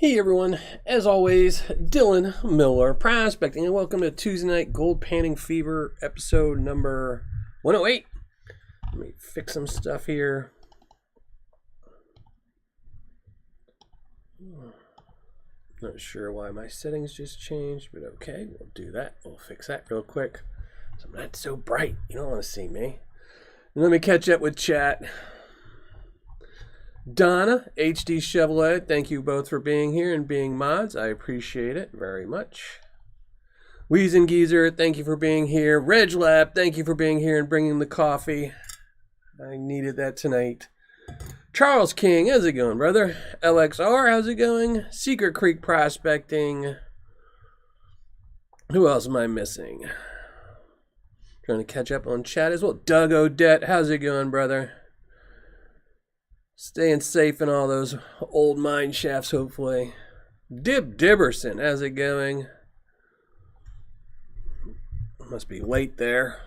Hey everyone, as always, Dylan Miller prospecting, and welcome to Tuesday Night Gold Panning Fever episode number 108. Let me fix some stuff here. Not sure why my settings just changed, but okay, we'll do that. We'll fix that real quick. So I'm not so bright. You don't want to see me. And let me catch up with chat. Donna, HD Chevrolet, thank you both for being here and being mods. I appreciate it very much. Weezen Geezer, thank you for being here. Reg Lab, thank you for being here and bringing the coffee. I needed that tonight. Charles King, how's it going, brother? LXR, how's it going? Secret Creek Prospecting. Who else am I missing? Trying to catch up on chat as well. Doug Odette, how's it going, brother? Staying safe in all those old mine shafts, hopefully. Dib Dibberson, how's it going? Must be late there.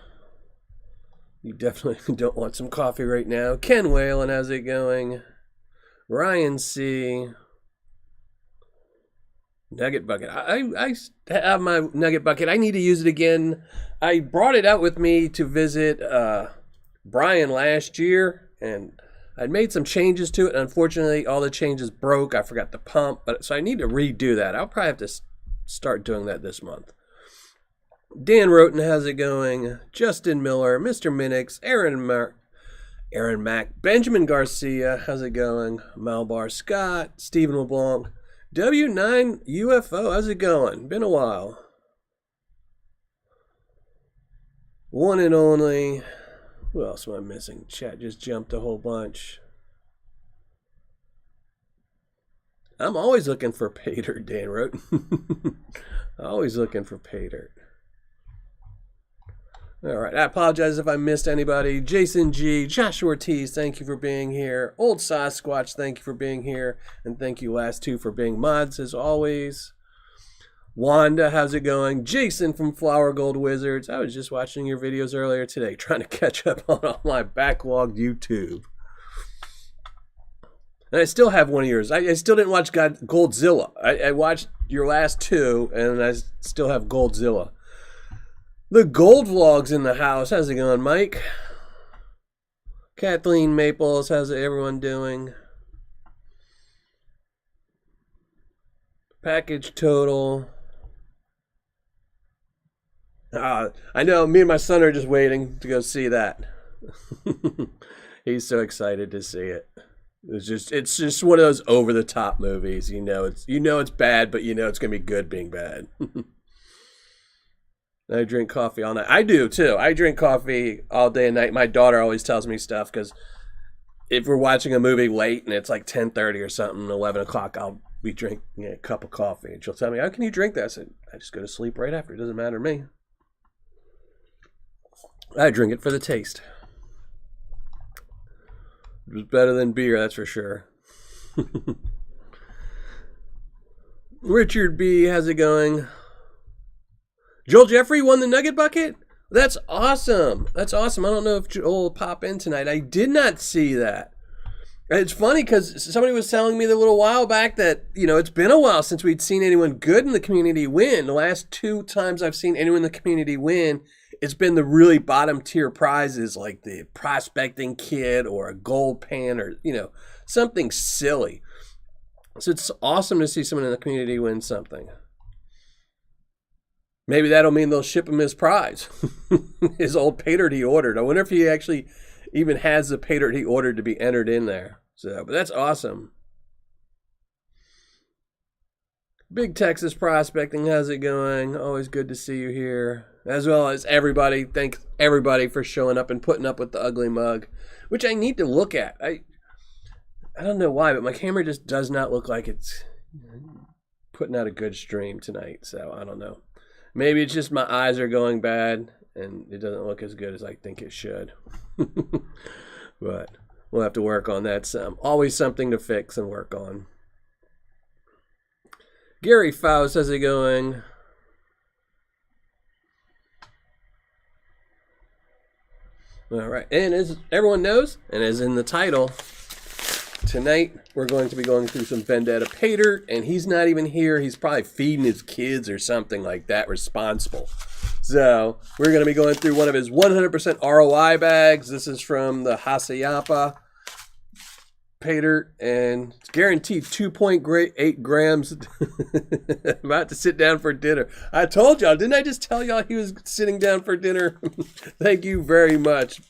You definitely don't want some coffee right now. Ken Whalen, how's it going? Ryan C. Nugget bucket. I have my nugget bucket. I need to use it again. I brought it out with me to visit Brian last year, and I'd made some changes to it. Unfortunately, all the changes broke. I forgot the pump, so I need to redo that. I'll probably have to start doing that this month. Dan Roten, how's it going? Justin Miller, Mr. Minix, Aaron Mack, Benjamin Garcia, how's it going? Malbar Scott, Stephen LeBlanc, W9 UFO, how's it going? Been a while. One and only. Who else am I missing? Chat just jumped a whole bunch. I'm always looking for Paydirt, Dan wrote. Always looking for Paydirt. All right, I apologize if I missed anybody. Jason G, Joshua Ortiz, thank you for being here. Old Sasquatch, thank you for being here. And thank you last two for being mods as always. Wanda, how's it going? Jason from Flower Gold Wizards. I was just watching your videos earlier today, trying to catch up on all my backlogged YouTube. And I still have one of yours. I still didn't watch Goldzilla. I watched your last two, and I still have Goldzilla. The Gold Vlogs in the house. How's it going, Mike? Kathleen Maples, how's everyone doing? Package total. I know, me and my son are just waiting to go see that. He's so excited to see it. It's just one of those over the top movies. You know it's bad, but you know it's gonna be good being bad. I drink coffee all night. I do too. I drink coffee all day and night. My daughter always tells me stuff because if we're watching a movie late and it's like 10:30 or something, 11 o'clock, I'll be drinking a cup of coffee, and she'll tell me, "How can you drink that?" I said, "I just go to sleep right after. It doesn't matter to me." I drink it for the taste. It was better than beer, that's for sure. Richard B, how's it going? Joel Jeffrey won the Nugget Bucket? That's awesome. That's awesome. I don't know if Joel will pop in tonight. I did not see that. It's funny because somebody was telling me a little while back that, it's been a while since we'd seen anyone good in the community win. The last two times I've seen anyone in the community win, it's been the really bottom tier prizes like the prospecting kit or a gold pan or, something silly. So it's awesome to see someone in the community win something. Maybe that'll mean they'll ship him his prize. His old Paydirt he ordered. I wonder if he actually even has the Paydirt he ordered to be entered in there. So, but that's awesome. Big Texas Prospecting, how's it going? Always good to see you here. As well as everybody. Thanks everybody for showing up and putting up with the ugly mug, which I need to look at. I don't know why, but my camera just does not look like it's putting out a good stream tonight. So I don't know. Maybe it's just my eyes are going bad and it doesn't look as good as I think it should. But we'll have to work on that. Always something to fix and work on. Gary Faust, how's it going? All right. And as everyone knows, and as in the title, tonight we're going to be going through some Vendetta Paydirt, and he's not even here. He's probably feeding his kids or something like that, responsible. So we're going to be going through one of his 100% ROI bags. This is from the Hasayapa Paydirt, and it's guaranteed 2.8 grams. About to sit down for dinner. I told y'all, didn't I just tell y'all he was sitting down for dinner? Thank you very much.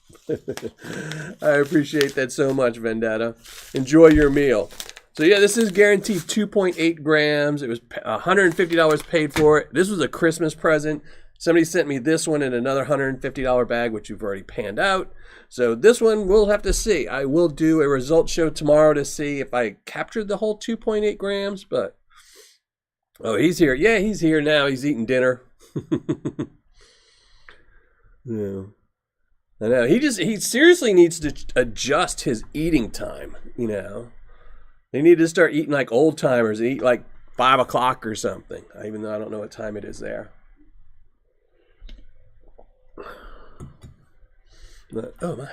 I appreciate that so much, Vendetta. Enjoy your meal. So yeah, this is guaranteed 2.8 grams. It was $150 paid for it. This was a Christmas present. Somebody sent me this one in another $150 bag, which you've already panned out. So this one we'll have to see. I will do a result show tomorrow to see if I captured the whole 2.8 grams, but oh, he's here. Yeah, he's here now. He's eating dinner. Yeah. I know. He seriously needs to adjust his eating time, you know. They need to start eating like old timers and eat like 5 o'clock or something, even though I don't know what time it is there. But, oh my.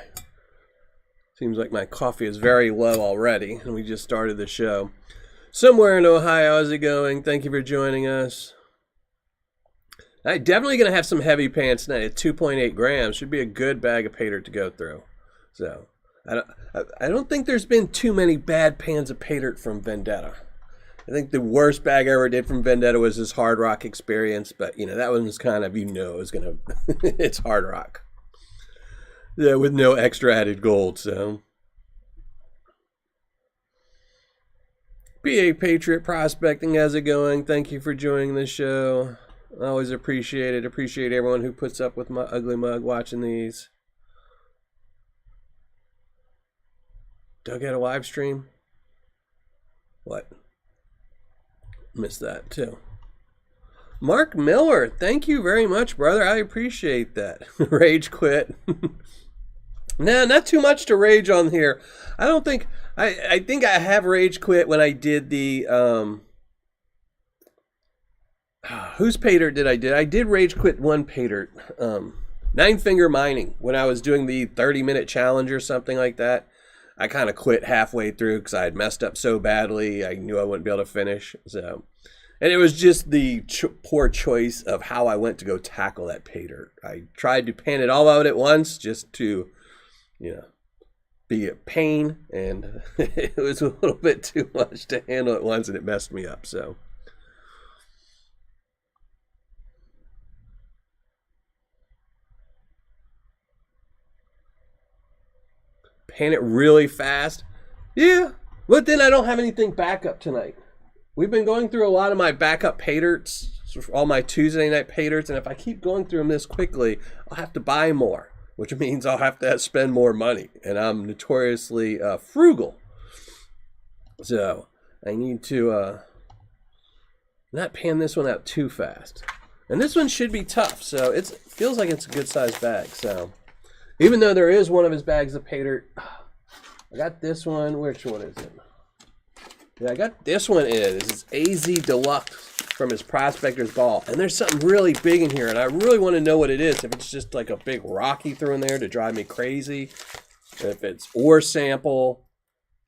Seems like my coffee is very low already, and we just started the show. Somewhere in Ohio, how's it going? Thank you for joining us. I'm definitely going to have some heavy pants tonight at 2.8 grams. Should be a good bag of Paydirt to go through. So, I don't think there's been too many bad pans of Paydirt from Vendetta. I think the worst bag I ever did from Vendetta was his Hard Rock experience, but, you know, that one was kind of, you know, it was going to, it's Hard Rock. Yeah, with no extra added gold, so. BA Patriot Prospecting, how's it going? Thank you for joining the show. I always appreciate it. Appreciate everyone who puts up with my ugly mug watching these. Doug had a live stream? What? Missed that too. Mark Miller, thank you very much, brother. I appreciate that. Rage quit. Nah, not too much to rage on here. I don't think I think I have rage quit when I did the whose Paydirt did I did? I did rage quit one Paydirt. 9-finger mining when I was doing the 30-minute challenge or something like that. I kind of quit halfway through because I had messed up so badly. I knew I wouldn't be able to finish. So, and it was just the poor choice of how I went to go tackle that Paydirt. I tried to pan it all out at once just to, you know, be a pain, and it was a little bit too much to handle at once, and it messed me up. So, pan it really fast. Yeah, but then I don't have anything backup tonight. We've been going through a lot of my backup Paydirts, all my Tuesday night Paydirts, and if I keep going through them this quickly, I'll have to buy more, which means I'll have to spend more money, and I'm notoriously frugal. So I need to not pan this one out too fast. And this one should be tough, so it feels like it's a good sized bag. So even though there is one of his bags of Paydirt, I got this one. Which one is it? Yeah, I got this one in. This is AZ Deluxe from his Prospector's Ball. And there's something really big in here, and I really want to know what it is. If it's just like a big rock he threw in there to drive me crazy. If it's ore sample.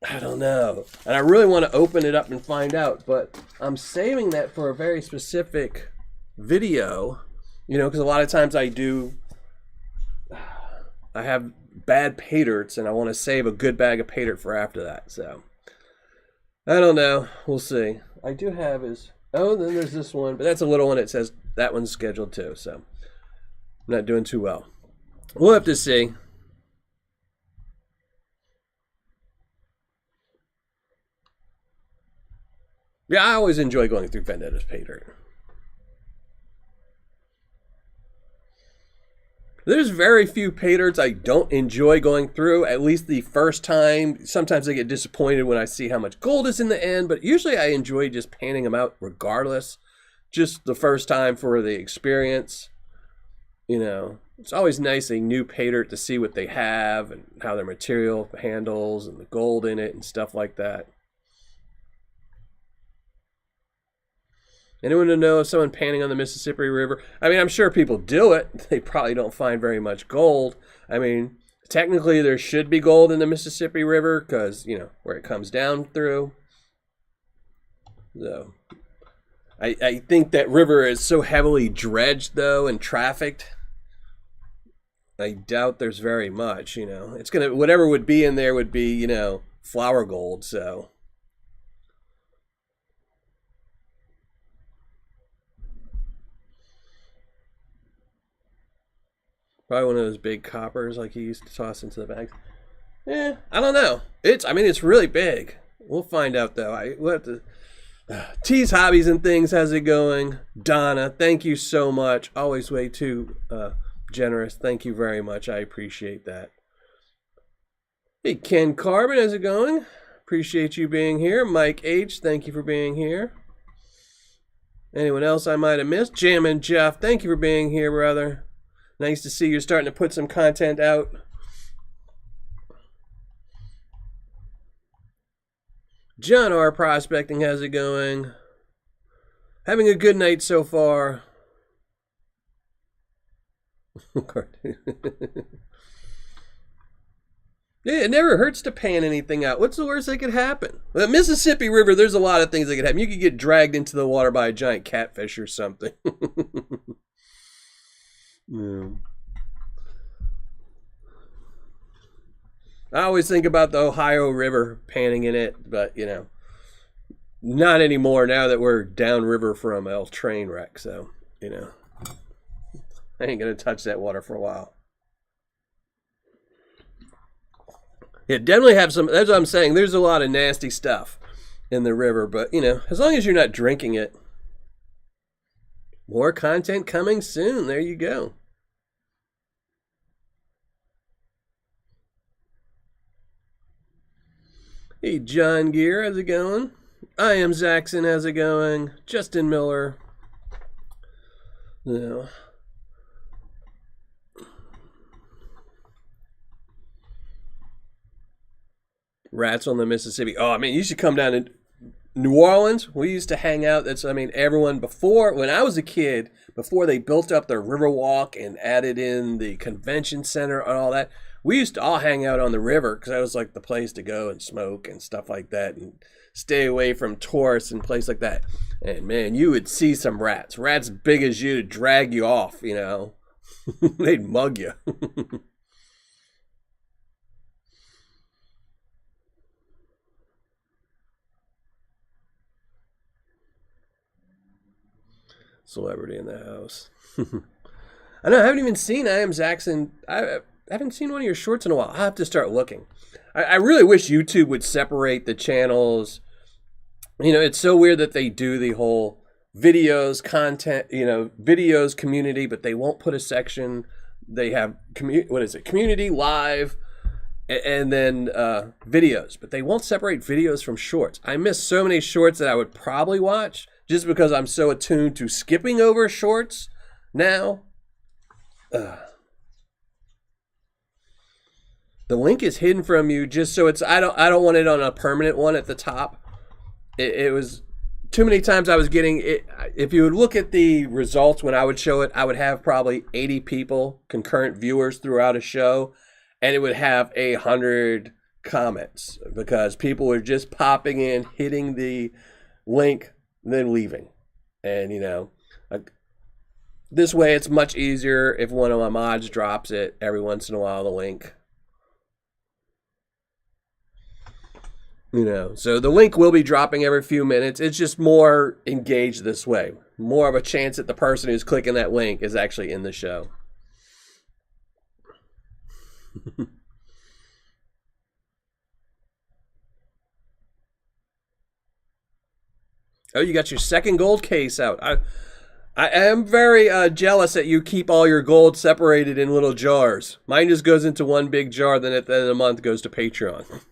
I don't know. And I really want to open it up and find out. But I'm saving that for a very specific video. You know, because a lot of times I have bad Paydirts, and I want to save a good bag of Paydirt for after that. So, I don't know. We'll see. I do have his... Oh, then there's this one, but that's a little one. It says that one's scheduled too, so I'm not doing too well. We'll have to see. Yeah, I always enjoy going through Vendetta's Paydirt. There's very few Paydirts I don't enjoy going through, at least the first time. Sometimes I get disappointed when I see how much gold is in the end, but usually I enjoy just panning them out regardless. Just the first time for the experience. You know, it's always nice, a new Paydirt, to see what they have and how their material handles and the gold in it and stuff like that. Anyone to know of someone panning on the Mississippi River? I mean, I'm sure people do it. They probably don't find very much gold. I mean, Technically, there should be gold in the Mississippi River because, you know, where it comes down through. So, I think that river is so heavily dredged, though, and trafficked. I doubt there's very much, you know. It's going to, whatever would be in there would be, you know, flour gold, so. Probably one of those big coppers like he used to toss into the bags. Yeah, I don't know. I mean, it's really big. We'll find out, though. We'll have to. T's Hobbies and Things, how's it going? Donna, thank you so much. Always way too generous. Thank you very much. I appreciate that. Hey, Ken Carbon, how's it going? Appreciate you being here. Mike H, thank you for being here. Anyone else I might have missed? Jammin' Jeff, thank you for being here, brother. Nice to see you're starting to put some content out. John R. Prospecting, how's it going? Having a good night so far. Yeah, it never hurts to pan anything out. What's the worst that could happen? The Mississippi River, there's a lot of things that could happen. You could get dragged into the water by a giant catfish or something. Yeah. I always think about the Ohio River panning in it, but, you know, not anymore now that we're downriver from a train wreck. So, you know, I ain't going to touch that water for a while. Yeah, definitely have some, that's what I'm saying. There's a lot of nasty stuff in the river, but, you know, as long as you're not drinking it. More content coming soon. There you go. Hey, John Gear, how's it going? I am Zaxxon, how's it going? Justin Miller. No. Rats on the Mississippi. Oh, I mean, you should come down to New Orleans. We used to hang out. That's, I mean, everyone before, when I was a kid, before they built up the Riverwalk and added in the convention center and all that, we used to all hang out on the river because that was like the place to go and smoke and stuff like that and stay away from tourists and places like that. And man, you would see some rats big as you to drag you off, you know. They'd mug you. Celebrity in the house. I know, I haven't even seen I Am Zaxxon. I haven't seen one of your shorts in a while. I'll have to start looking. I really wish YouTube would separate the channels. You know, it's so weird that they do the whole videos, content, you know, videos, community, but they won't put a section. They have, community, live, and then videos. But they won't separate videos from shorts. I miss so many shorts that I would probably watch just because I'm so attuned to skipping over shorts now. The link is hidden from you just so it's, I don't want it on a permanent one at the top. It was too many times I was getting it. If you would look at the results when I would show it, I would have probably 80 people, concurrent viewers throughout a show, and it would have 100 comments because people were just popping in, hitting the link, then leaving. And, you know, this way it's much easier if one of my mods drops it every once in a while, the link. You know, so the link will be dropping every few minutes. It's just more engaged this way. More of a chance that the person who's clicking that link is actually in the show. Oh, you got your second gold case out. I am very jealous that you keep all your gold separated in little jars. Mine just goes into one big jar, then at the end of the month goes to Patreon.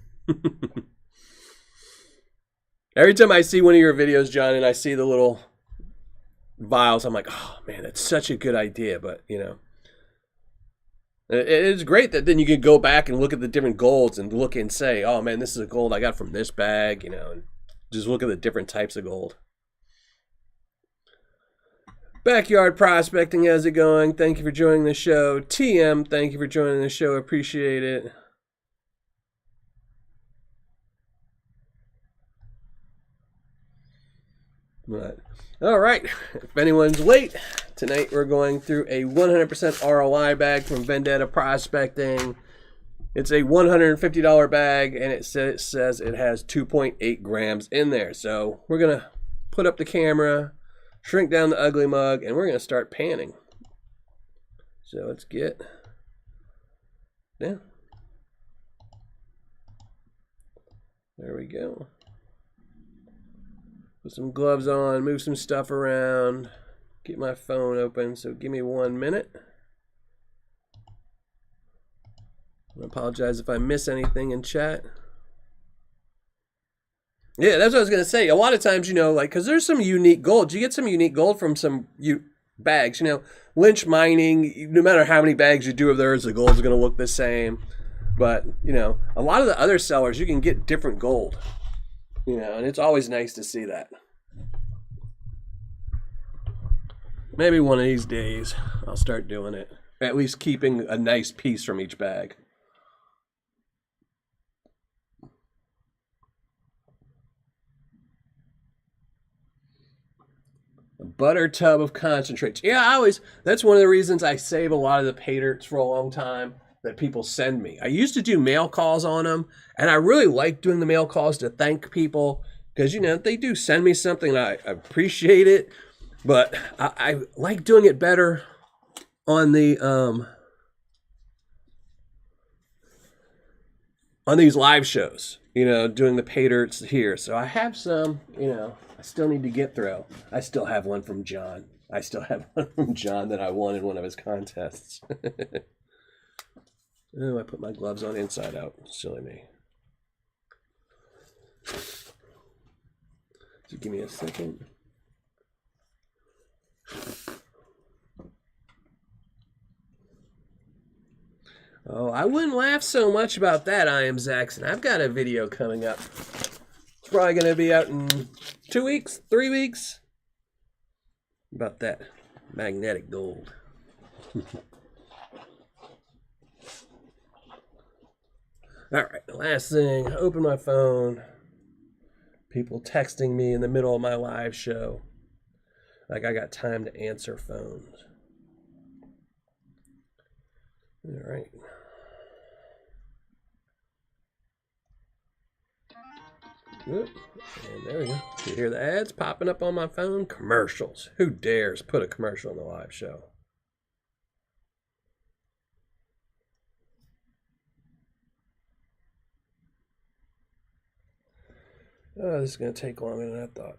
Every time I see one of your videos, John, and I see the little vials, I'm like, oh, man, that's such a good idea. But, you know, it's great that then you can go back and look at the different golds and look and say, oh, man, this is a gold I got from this bag, you know, and just look at the different types of gold. Backyard Prospecting, how's it going? Thank you for joining the show. TM, thank you for joining the show. Appreciate it. But, all right, if anyone's late, tonight we're going through a 100% ROI bag from Vendetta Prospecting. It's a $150 bag, and it says it has 2.8 grams in there. So we're going to put up the camera, shrink down the ugly mug, and we're going to start panning. So let's get down. There we go. Put some gloves on, move some stuff around, get my phone open. So give me 1 minute. I apologize if I miss anything in chat. Yeah, that's what I was going to say. A lot of times, you know, like, because there's some unique gold. You get some unique gold from some bags. You know, Lynch Mining, no matter how many bags you do of theirs, the gold's going to look the same. But, you know, a lot of the other sellers, you can get different gold. You know, and it's always nice to see that. Maybe one of these days, I'll start doing it. At least keeping a nice piece from each bag. A butter tub of concentrates. Yeah, that's one of the reasons I save a lot of the Paydirts for a long time that people send me. I used to do mail calls on them, and I really like doing the mail calls to thank people because, you know, they do send me something and I appreciate it, but I like doing it better on the on these live shows, you know, doing the Paydirts here. So I have some, you know, I still need to get through. I still have one from John. I still have one from John that I won in one of his contests. Oh, I put my gloves on inside out. Silly me. So give me a second. Oh, I wouldn't laugh so much about that, I am Zaxxon. I've got a video coming up. It's probably going to be out in 2 weeks, 3 weeks. About that magnetic gold. All right, last thing, open my phone. People texting me in the middle of my live show. Like I got time to answer phones. All right. Oop, and there we go. You hear the ads popping up on my phone? Commercials. Who dares put a commercial in the live show? Oh, this is going to take longer than I thought.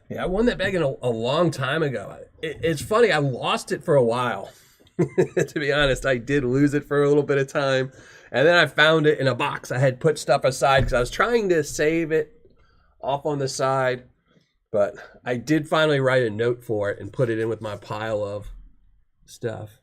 Yeah, I won that bag a long time ago. It's funny, I lost it for a while. To be honest, I did lose it for a little bit of time. And then I found it in a box. I had put stuff aside because I was trying to save it off on the side. But I did finally write a note for it and put it in with my pile of stuff.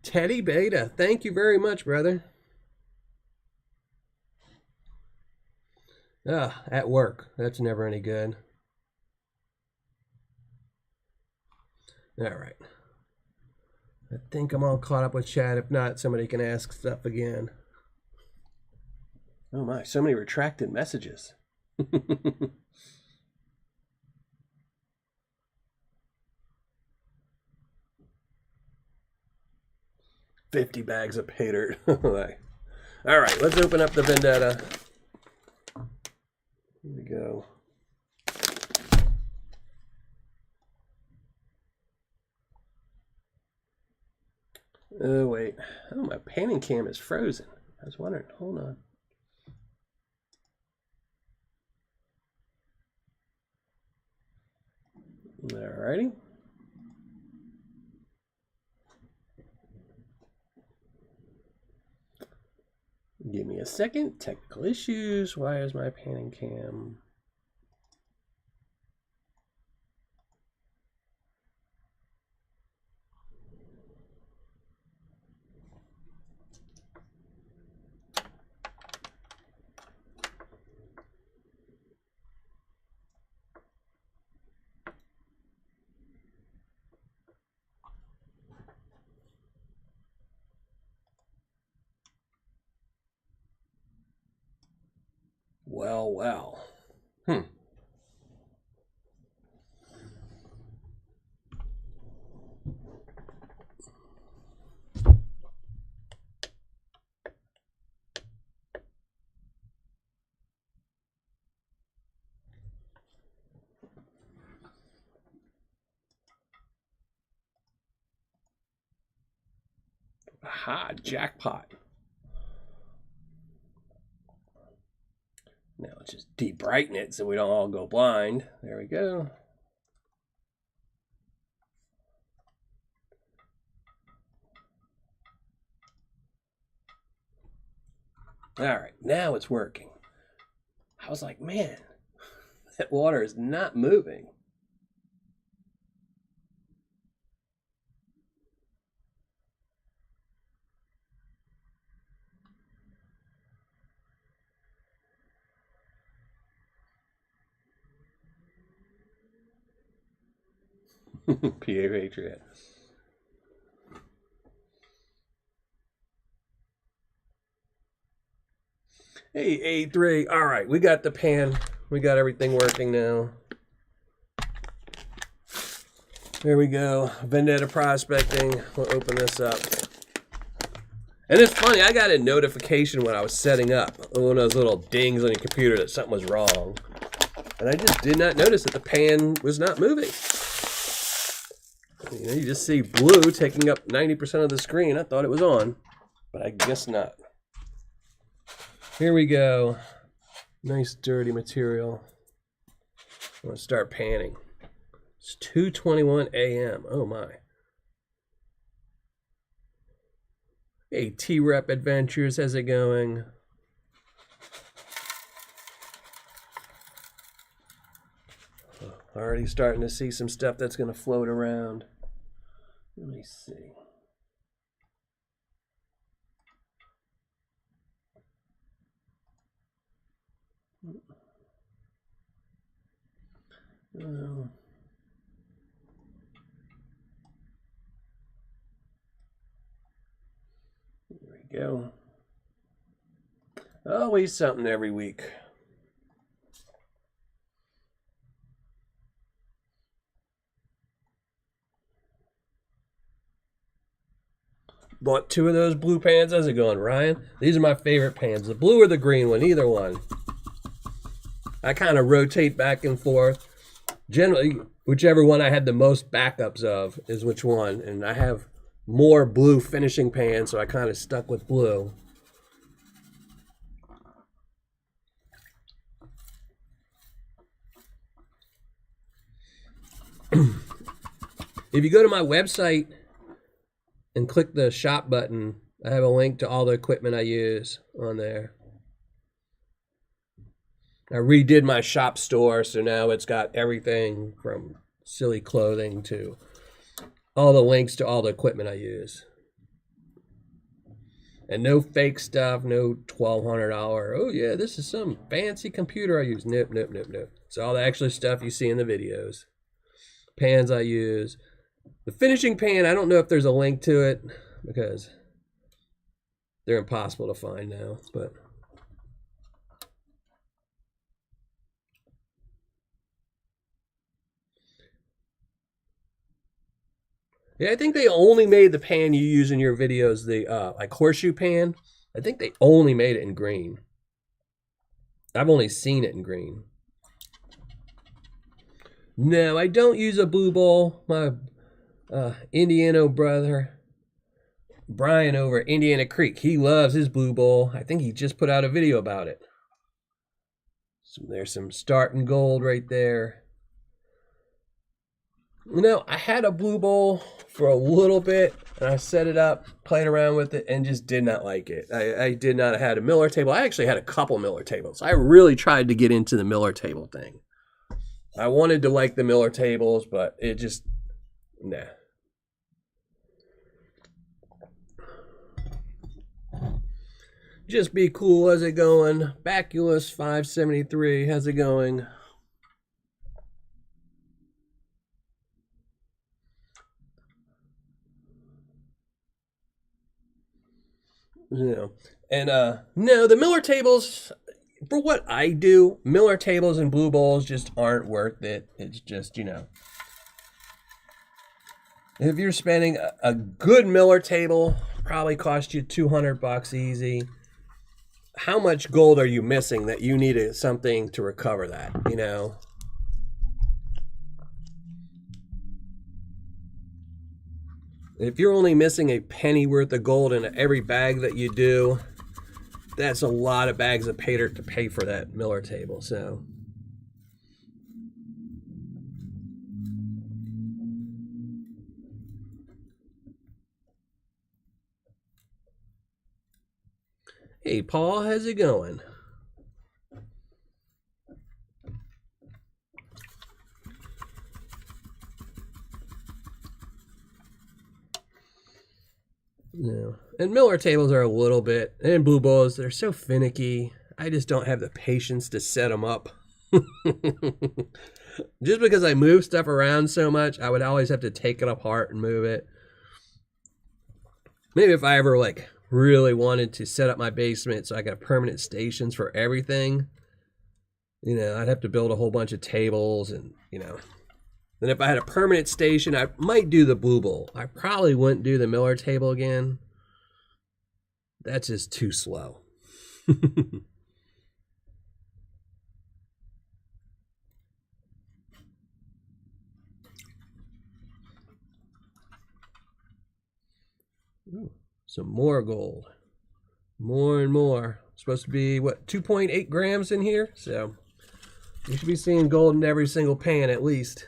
Teddy Beta, thank you very much, brother. At work. That's never any good. All right. I think I'm all caught up with chat. If not, somebody can ask stuff again. Oh my, so many retracted messages. 50 bags of Paydirt. All right, let's open up the Vendetta. Here we go. Oh, wait. Oh, my panning cam is frozen. I was wondering. Hold on. All righty. Give me a second. Technical issues. Why is my panning cam? Well, well. Aha, jackpot. Now let's just de-brighten it so we don't all go blind. There we go. All right, now it's working. I was like, man, that water is not moving. PA Patriot. Hey, A3. All right, we got the pan. We got everything working now. There we go. Vendetta Prospecting. We'll open this up. And it's funny, I got a notification when I was setting up. One of those little dings on your computer that something was wrong. And I just did not notice that the pan was not moving. You know, you just see blue taking up 90% of the screen. I thought it was on, but I guess not. Here we go. Nice dirty material. I'm gonna start panning. It's 2:21 a.m. Oh my. Hey, T-Rep Adventures, how's it going? Already starting to see some stuff that's gonna float around. Let me see. There we go. Always something every week. Bought 2 of those blue pans. How's it going, Ryan? These are my favorite pans. The blue or the green one, either one. I kind of rotate back and forth. Generally, whichever one I had the most backups of is which one. And I have more blue finishing pans, so I kind of stuck with blue. If you go to my website and click the shop button, I have a link to all the equipment I use on there. I redid my shop store, so now it's got everything from silly clothing to all the links to all the equipment I use. And no fake stuff, no $1,200, oh yeah, this is some fancy computer I use. Nope, nope, nope, nope. It's all the actual stuff you see in the videos. Pans I use. The finishing pan, I don't know if there's a link to it because they're impossible to find now, but yeah, I think they only made the pan you use in your videos, the like horseshoe pan. I think they only made it in green. I've only seen it in green. No, I don't use a blue bowl. My Indiana brother, Brian over at Indiana Creek, he loves his blue bowl. I think he just put out a video about it. So there's some starting gold right there. I had a blue bowl for a little bit, and I set it up, played around with it, and just did not like it. I did not have a Miller table. I actually had a couple Miller tables. I really tried to get into the Miller table thing. I wanted to like the Miller tables, but it just, nah. Just be cool. How's it going? Baculus 573. How's it going? And no, the Miller tables, for what I do, Miller tables and blue bowls just aren't worth it. It's just, if you're spending a good Miller table, probably cost you $200 easy. How much gold are you missing that you need something to recover that, If you're only missing a penny worth of gold in every bag that you do, that's a lot of bags of Paydirt to pay for that Miller table. So, hey, Paul, how's it going? And Miller tables are a little bit, and blue bowls, they're so finicky. I just don't have the patience to set them up. Just because I move stuff around so much, I would always have to take it apart and move it. Maybe if I ever really wanted to set up my basement so I got permanent stations for everything, I'd have to build a whole bunch of tables and, Then if I had a permanent station, I might do the blue bowl. I probably wouldn't do the Miller table again. That's just too slow. Ooh, some more gold. More and more. Supposed to be, 2.8 grams in here? So you should be seeing gold in every single pan at least.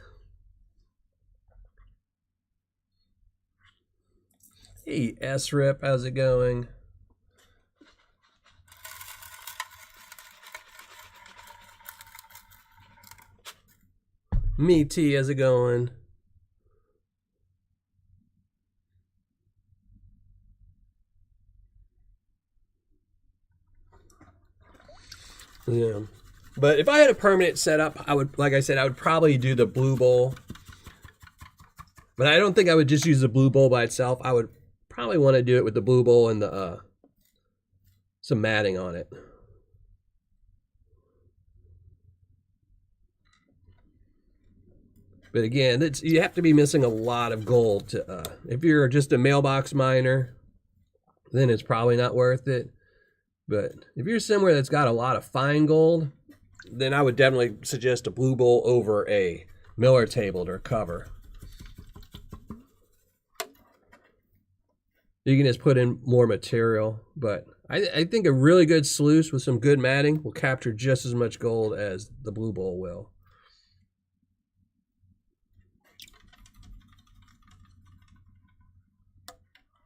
Hey, S-Rip, how's it going? Me T, how's it going? Yeah. But if I had a permanent setup, I would, like I said, I would probably do the blue bowl. But I don't think I would just use the blue bowl by itself. I would probably want to do it with the blue bowl and the some matting on it. But again, you have to be missing a lot of gold to, if you're just a mailbox miner, then it's probably not worth it. But if you're somewhere that's got a lot of fine gold, then I would definitely suggest a blue bowl over a Miller table to recover. You can just put in more material, but I think a really good sluice with some good matting will capture just as much gold as the blue bowl will.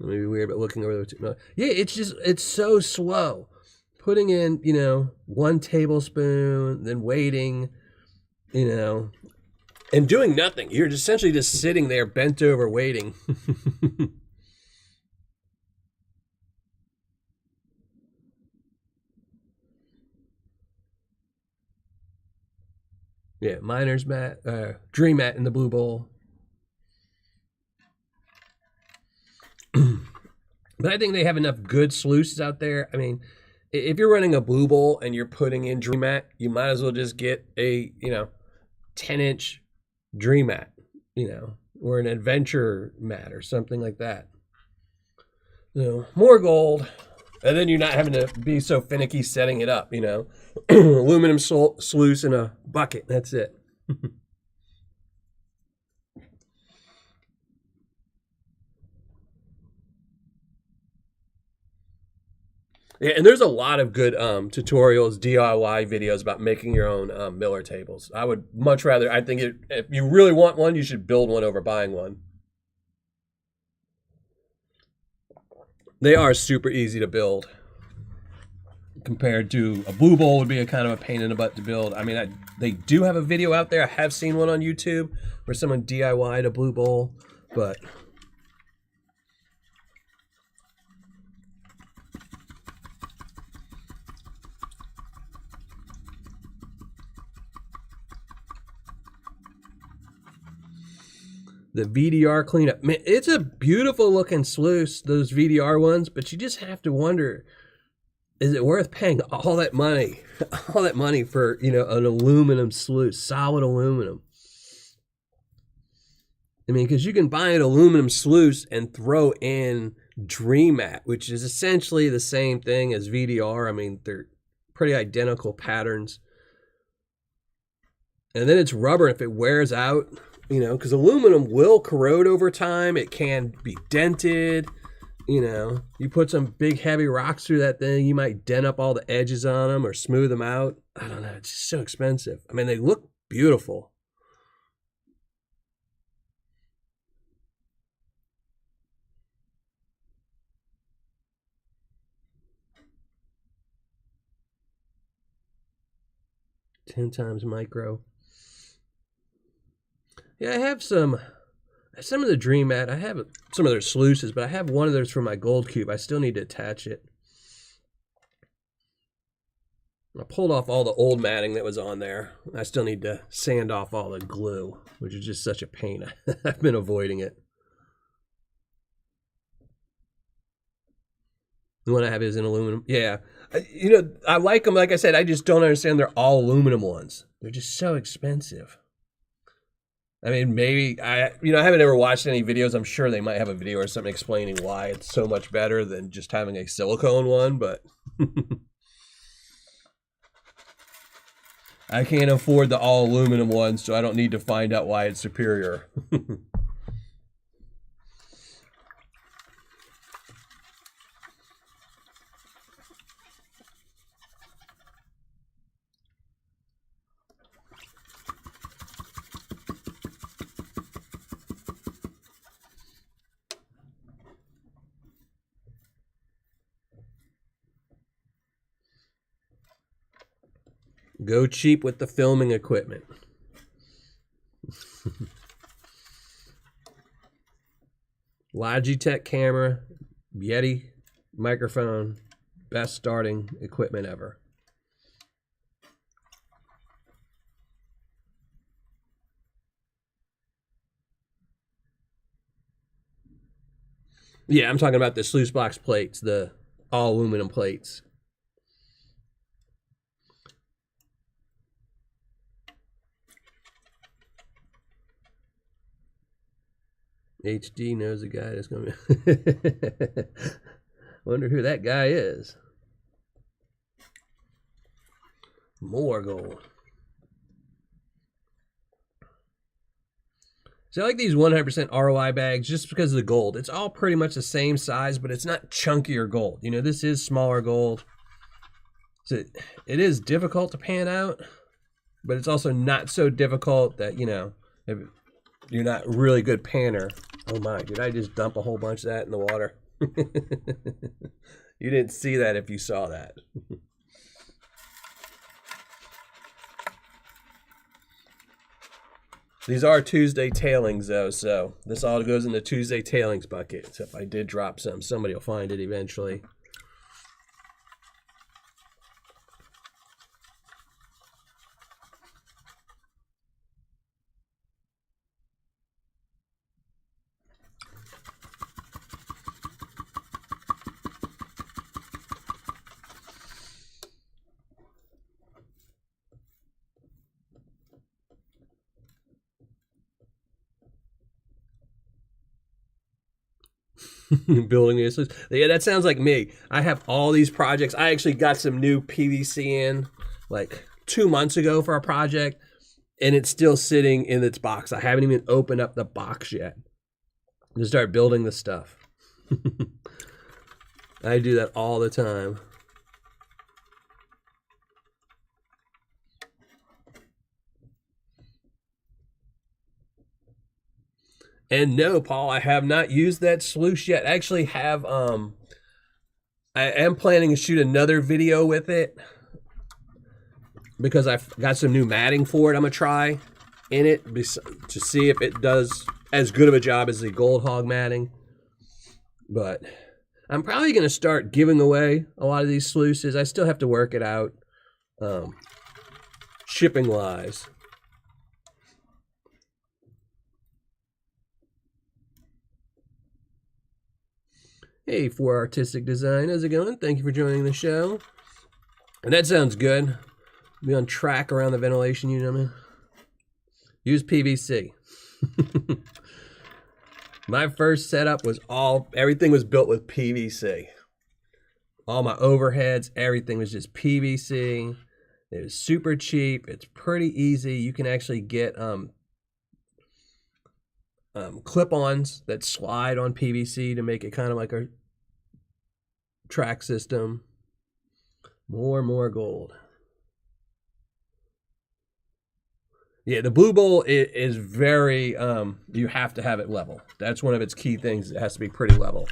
Maybe weird, but looking over the yeah, it's so slow. Putting in, 1 tablespoon, then waiting, and doing nothing. You're essentially just sitting there bent over waiting. Yeah, miner's mat, dream mat in the blue bowl. But I think they have enough good sluices out there. I mean, if you're running a blue bowl and you're putting in dream mat, you might as well just get a 10-inch dream mat, or an adventure mat or something like that. More gold, and then you're not having to be so finicky setting it up. Aluminum sluice in a bucket. That's it. Yeah, and there's a lot of good tutorials, DIY videos about making your own Miller tables. I would much rather, I think if you really want one, you should build one over buying one. They are super easy to build compared to a blue bowl would be a kind of a pain in the butt to build. I mean, they do have a video out there. I have seen one on YouTube where someone DIY'd a blue bowl, but the VDR cleanup, man, it's a beautiful looking sluice, those VDR ones, but you just have to wonder, is it worth paying all that money for, you know, an aluminum sluice, solid aluminum? I mean, because you can buy an aluminum sluice and throw in Dream Mat, which is essentially the same thing as VDR. I mean, they're pretty identical patterns. And then it's rubber. If it wears out, you know, because aluminum will corrode over time. It can be dented. You know, you put some big heavy rocks through that thing, you might dent up all the edges on them or smooth them out. I don't know. It's just so expensive. I mean, they look beautiful. Ten times micro. Yeah, I have some of the Dream Mat. I have some of their sluices, but I have one of theirs for my gold cube. I still need to attach it. I pulled off all the old matting that was on there. I still need to sand off all the glue, which is just such a pain. I've been avoiding it. The one I have is in aluminum. Yeah. You know, I like them. Like I said, I just don't understand they're all aluminum ones. They're just so expensive. I mean, maybe I haven't ever watched any videos. I'm sure they might have a video or something explaining why it's so much better than just having a silicone one, but I can't afford the all aluminum one, so I don't need to find out why it's superior. Go cheap with the filming equipment. Logitech camera, Yeti microphone, best starting equipment ever. Yeah, I'm talking about the sluice box plates, the all aluminum plates. HD knows a guy that's going to be... Wonder who that guy is. More gold. So I like these 100% ROI bags just because of the gold. It's all pretty much the same size, but it's not chunkier gold. You know, this is smaller gold. So it is difficult to pan out, but it's also not so difficult that, you know, if you're not a really good panner. Oh my, did I just dump a whole bunch of that in the water? You didn't see that if you saw that. These are Tuesday tailings though, so this all goes in the Tuesday tailings bucket. So if I did drop some, somebody will find it eventually. Building this. Yeah, that sounds like me. I have all these projects. I actually got some new PVC in like 2 months ago for a project, and it's still sitting in its box. I haven't even opened up the box yet to start building the stuff. I do that all the time. And no, Paul, I have not used that sluice yet. I actually have, I am planning to shoot another video with it because I've got some new matting for it. I'm going to try in it to see if it does as good of a job as the Gold Hog matting. But I'm probably going to start giving away a lot of these sluices. I still have to work it out, shipping wise. Hey, For Artistic Design, how's it going? Thank you for joining the show. And that sounds good. Be on track around the ventilation unit. Man. Use PVC. My first setup was everything was built with PVC. All my overheads, everything was just PVC. It was super cheap. It's pretty easy. You can actually get clip-ons that slide on PVC to make it kind of like a track system. More gold. Yeah, the Blue Bowl is very, you have to have it level. That's one of its key things. It has to be pretty level.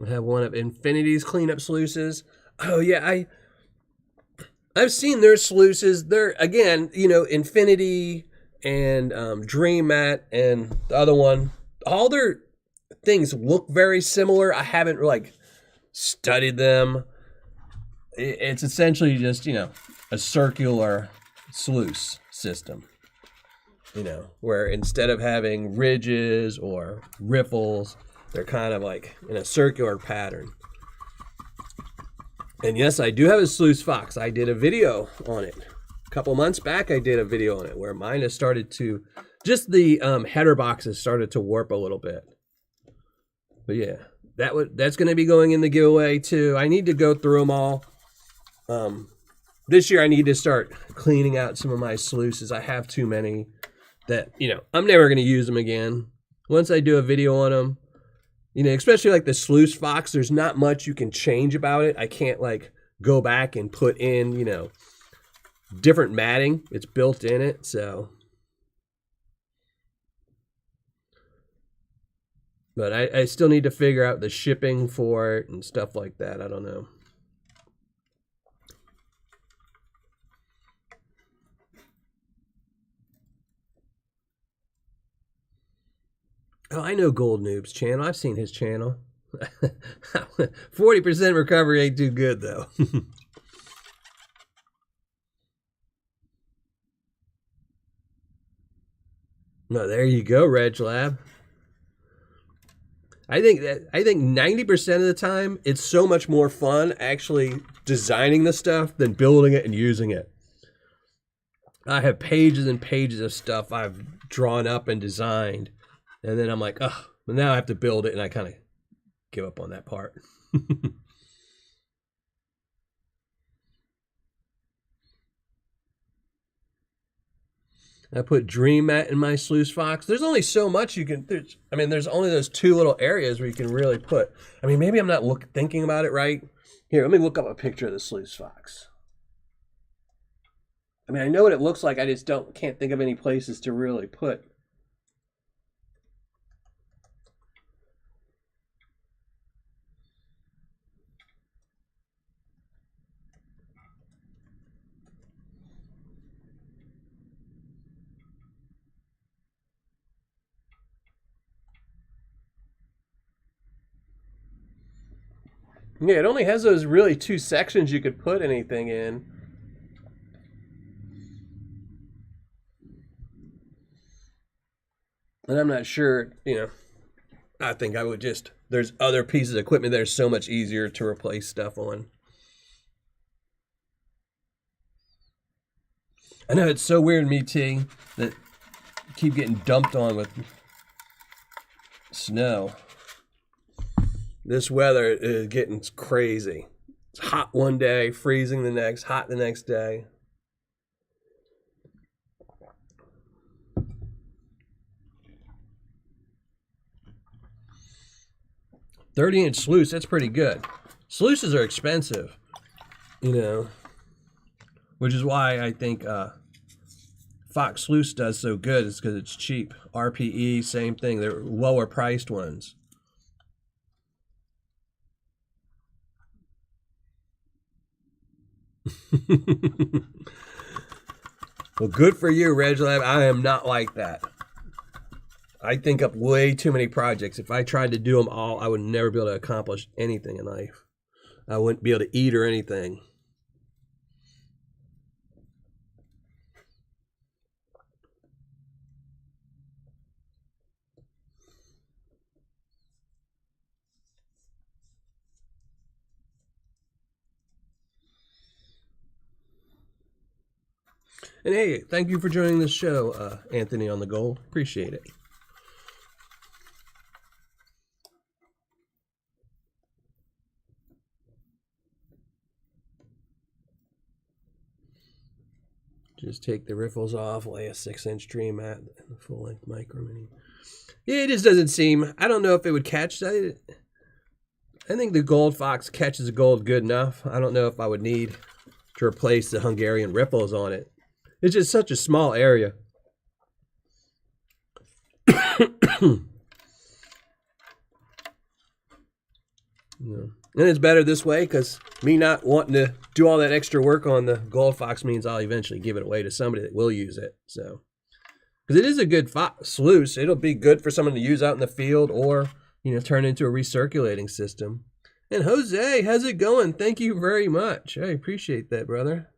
I have one of Infinity's cleanup sluices. Oh yeah, I've seen their sluices. They're, again, you know, Infinity and Dream Mat and the other one. All their things look very similar. I haven't like studied them. It's essentially just, you know, a circular sluice system. You know, where instead of having ridges or riffles, they're kind of like in a circular pattern. And yes, I do have a sluice fox. I did a video on it. A couple months back, I did a video on it where mine has started to, just the header boxes started to warp a little bit. But yeah, that's going to be going in the giveaway too. I need to go through them all. This year I need to start cleaning out some of my sluices. I have too many that, you know, I'm never going to use them again. Once I do a video on them, you know, especially like the sluice fox, there's not much you can change about it. I can't like go back and put in, you know, different matting. It's built in it, so. But I still need to figure out the shipping for it and stuff like that. I don't know. Oh, I know Gold Noob's channel. I've seen his channel. 40% recovery ain't too good, though. No, there you go, Reg Lab. I think 90% of the time, it's so much more fun actually designing the stuff than building it and using it. I have pages and pages of stuff I've drawn up and designed. And then I'm like, oh, well, now I have to build it, and I kind of give up on that part. I put Dream Mat in my sluice fox. There's only so much you can, there's only those two little areas where you can really put. I mean, maybe I'm not thinking about it right. Here, let me look up a picture of the sluice fox. I mean, I know what it looks like. I just can't think of any places to really put. Yeah, it only has those really two sections you could put anything in. And I'm not sure, you know, I think I would just, there's other pieces of equipment that are so much easier to replace stuff on. I know it's so weird, me too, that I keep getting dumped on with snow. This weather is getting crazy. It's hot one day, freezing the next, hot the next day. 30-inch sluice, that's pretty good. Sluices are expensive, you know, which is why I think Fox Sluice does so good, is because it's cheap. RPE, same thing. They're lower priced ones. Well, good for you, Reglab. I am not like that. I think up way too many projects. If I tried to do them all, I would never be able to accomplish anything in life. I wouldn't be able to eat or anything. And hey, thank you for joining this show, Anthony on the Goal. Appreciate it. Just take the riffles off, lay a 6-inch tree mat, and a full-length micro mini. Yeah, it just doesn't seem, I don't know if it would catch that. I think the Gold Fox catches the gold good enough. I don't know if I would need to replace the Hungarian ripples on it. It's just such a small area. Yeah. And it's better this way, because me not wanting to do all that extra work on the Gold Fox means I'll eventually give it away to somebody that will use it. So, because it is a good sluice, it'll be good for someone to use out in the field, or, you know, turn into a recirculating system. And Jose, how's it going? Thank you very much. I appreciate that, brother.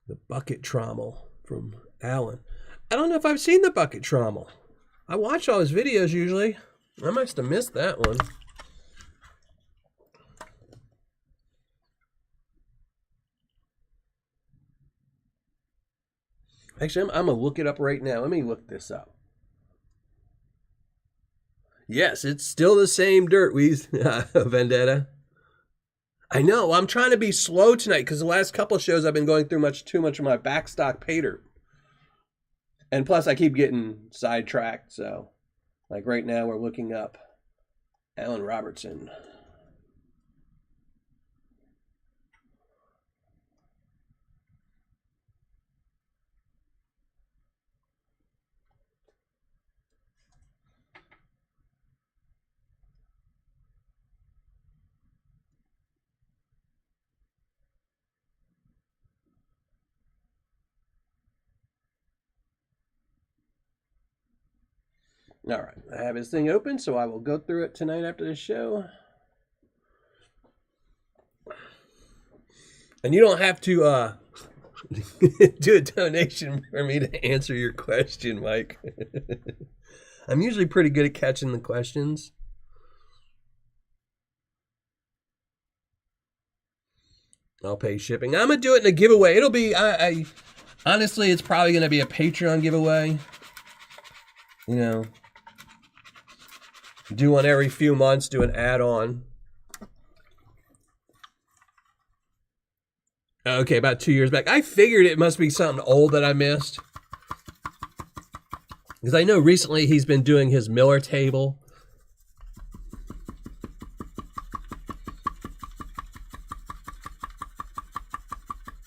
The bucket trommel from Alan. I don't know if I've seen the bucket trommel. I watch all his videos usually. I must have missed that one. Actually, I'm going to look it up right now. Let me look this up. Yes, it's still the same dirt, Vendetta. I know. I'm trying to be slow tonight because the last couple of shows I've been going through too much of my backstock Paydirt. And plus, I keep getting sidetracked. So, like right now, we're looking up Alan Robertson. All right, I have this thing open, so I will go through it tonight after the show. And you don't have to do a donation for me to answer your question, Mike. I'm usually pretty good at catching the questions. I'll pay shipping. I'm going to do it in a giveaway. It'll be, honestly, it's probably going to be a Patreon giveaway. You know, do one every few months, do an add-on. Okay, about 2 years back. I figured it must be something old that I missed. Because I know recently he's been doing his Miller table.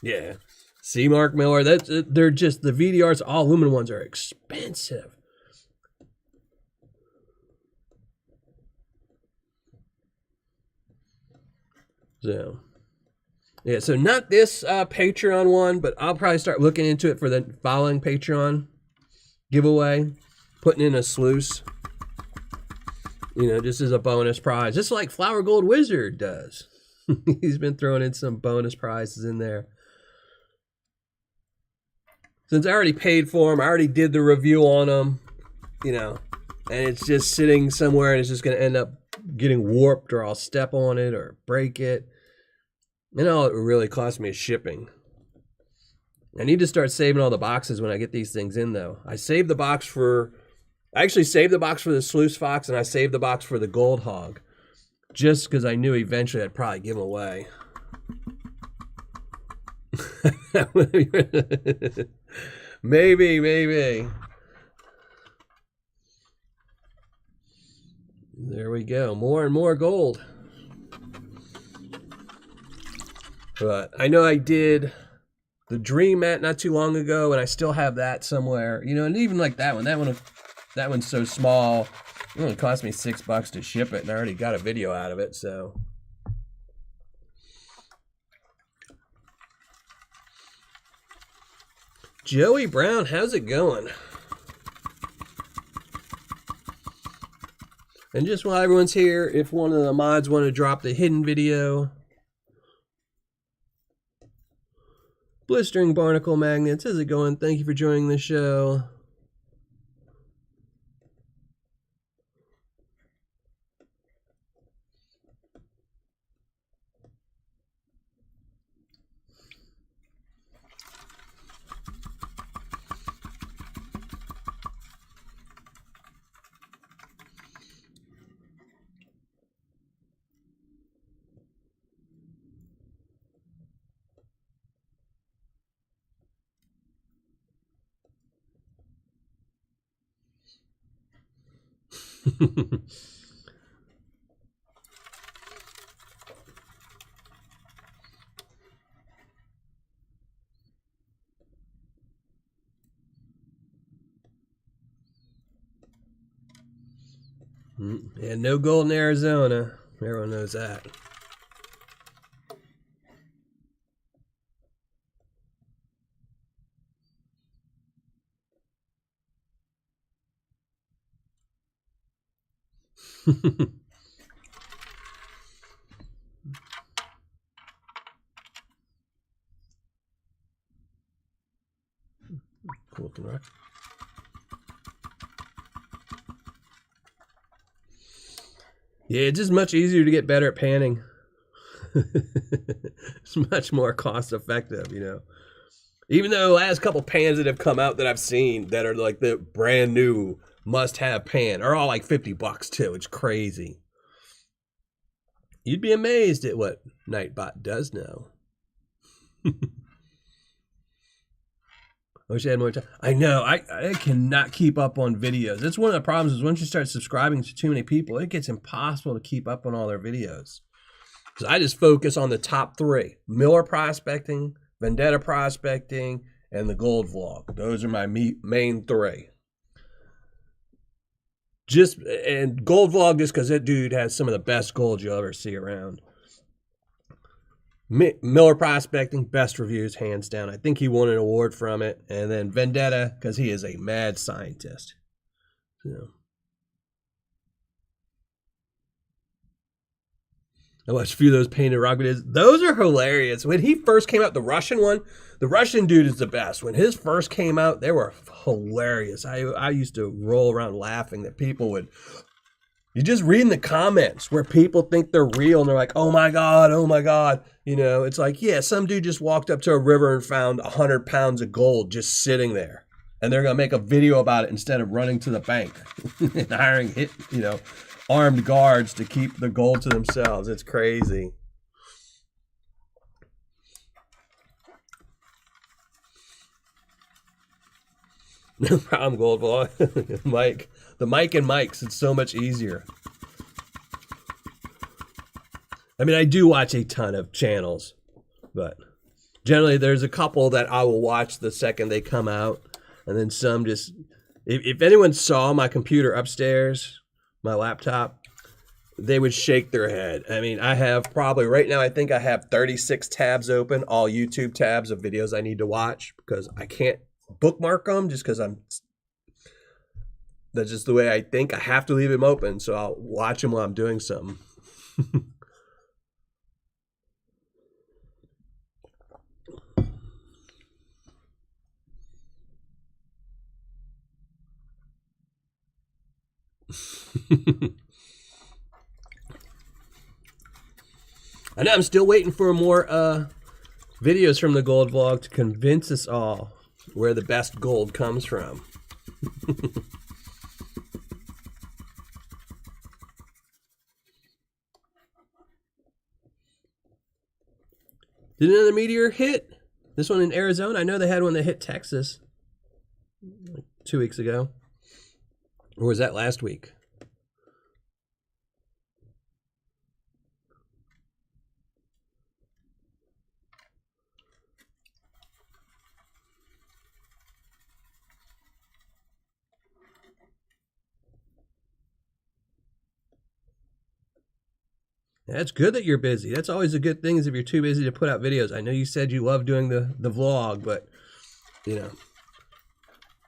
Yeah. C. Mark Miller. They're just, the VDRs, all aluminum ones are expensive. So, yeah, so not this Patreon one, but I'll probably start looking into it for the following Patreon giveaway, putting in a sluice, you know, just as a bonus prize, just like Flower Gold Wizard does. He's been throwing in some bonus prizes in there. Since I already paid for them, I already did the review on them, you know, and it's just sitting somewhere and it's just going to end up getting warped, or I'll step on it or break it. And all it really cost me is shipping. I need to start saving all the boxes when I get these things in, though. I saved the box for, I actually saved the box for the Sluice Fox, and I saved the box for the Gold Hog, just because I knew eventually I'd probably give them away. Maybe. There we go. More and more gold. But I know I did the Dream Mat not too long ago, and I still have that somewhere. You know, and even like that one's so small. It only cost me $6 to ship it, and I already got a video out of it, so. Joey Brown, how's it going? And just while everyone's here, if one of the mods want to drop the hidden video. Blistering Barnacle Magnets, how's it going? Thank you for joining the show. Yeah, no gold in Arizona. Everyone knows that. Cool looking rock. Yeah, it's just much easier to get better at panning. It's much more cost effective, you know. Even though the last couple pans that have come out that I've seen that are like the brand new must-have pan are all like $50 too. It's crazy. You'd be amazed at what Nightbot does now. I wish I had more time. I know. I cannot keep up on videos. That's one of the problems is once you start subscribing to too many people, it gets impossible to keep up on all their videos. Because I just focus on the top three. Miller Prospecting, Vendetta Prospecting, and the Gold Vlog. Those are my main three. And Gold Vlog just because that dude has some of the best gold you'll ever see around. Miller Prospecting, best reviews, hands down. I think he won an award from it. And then Vendetta, because he is a mad scientist. So. I watched a few of those painted rock videos. Those are hilarious. When he first came out, the Russian one, the Russian dude is the best. When his first came out, they were hilarious. I used to roll around laughing that people would... You just read in the comments where people think they're real and they're like, oh my God, oh my God. You know, it's like, yeah, some dude just walked up to a river and found 100 pounds of gold just sitting there. And they're going to make a video about it instead of running to the bank and hiring, armed guards to keep the gold to themselves. It's crazy. No problem, Gold Vlog. Mike. The Mike and Mike's, it's so much easier. I mean, I do watch a ton of channels, but generally there's a couple that I will watch the second they come out, and then some just... If anyone saw my computer upstairs, my laptop, they would shake their head. I mean, I have probably, right now, I think I have 36 tabs open, all YouTube tabs of videos I need to watch, because I can't bookmark them just because that's just the way I think. I have to leave them open, so I'll watch them while I'm doing something. I know I'm still waiting for more videos from the Gold Vlog to convince us all where the best gold comes from. Did another meteor hit? This one in Arizona? I know they had one that hit Texas like 2 weeks ago. Or was that last week? That's good that you're busy. That's always a good thing, is if you're too busy to put out videos. I know you said you love doing the vlog, but, you know,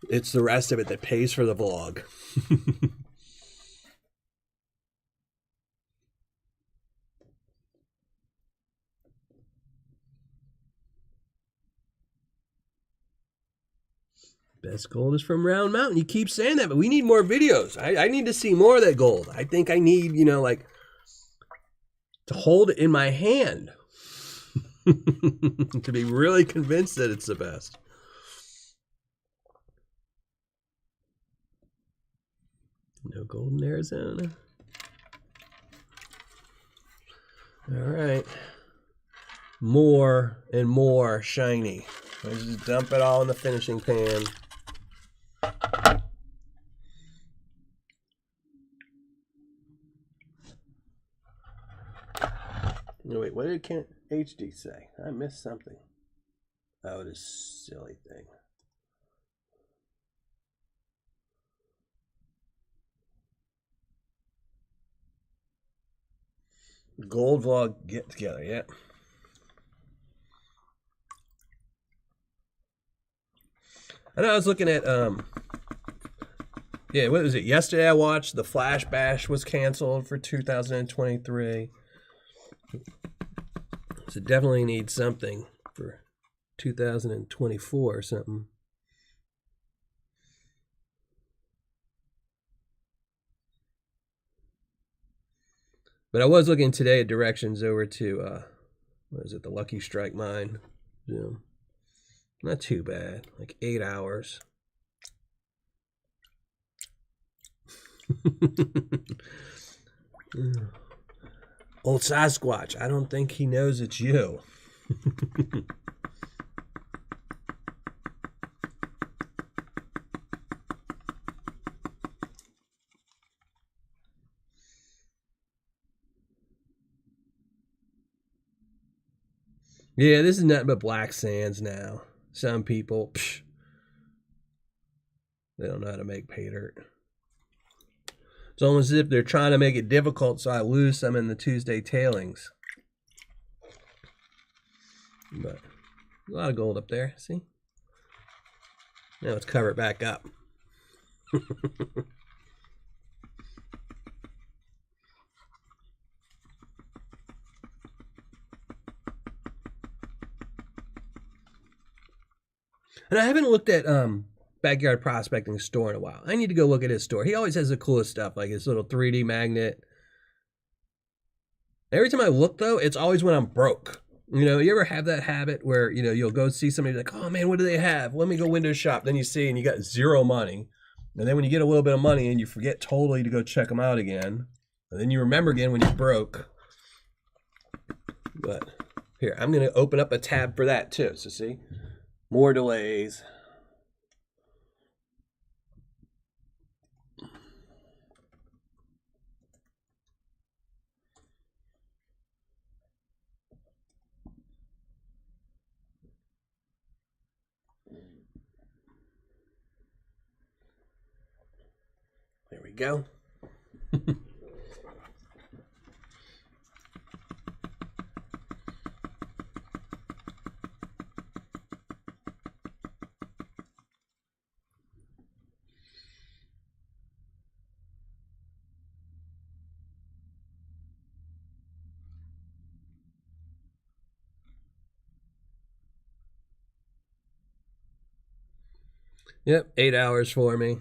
it's the rest of it that pays for the vlog. Best gold is from Round Mountain. You keep saying that, but we need more videos. I need to see more of that gold. I think I need, you know, like, to hold it in my hand to be really convinced that it's the best. No gold in Arizona. All right. More and more shiny. Let's just dump it all in the finishing pan. No, wait, what did Kent HD say? I missed something. Oh, this silly thing. Gold vlog get together, yeah. I know I was looking at, yeah, what was it? Yesterday I watched the Flash Bash was canceled for 2023. So definitely need something for 2024 or something. But I was looking today at directions over to, what is it, the Lucky Strike mine. Yeah. Not too bad, like 8 hours. Old Sasquatch, I don't think he knows it's you. Yeah, this is nothing but black sands now. Some people, they don't know how to make Paydirt. It's almost as if they're trying to make it difficult so I lose some in the Tuesday tailings. But a lot of gold up there, see? Now let's cover it back up. And I haven't looked at Backyard Prospecting store in a while. I need to go look at his store. He always has the coolest stuff, like his little 3D magnet. Every time I look, though, it's always when I'm broke. You know, you ever have that habit where, you know, you'll go see somebody like, oh, man, what do they have? Let me go window shop. Then you see and you got zero money. And then when you get a little bit of money and you forget totally to go check them out again. And then you remember again when you're broke. But here, I'm going to open up a tab for that, too. So see? More delays. There we go. Yep, 8 hours for me.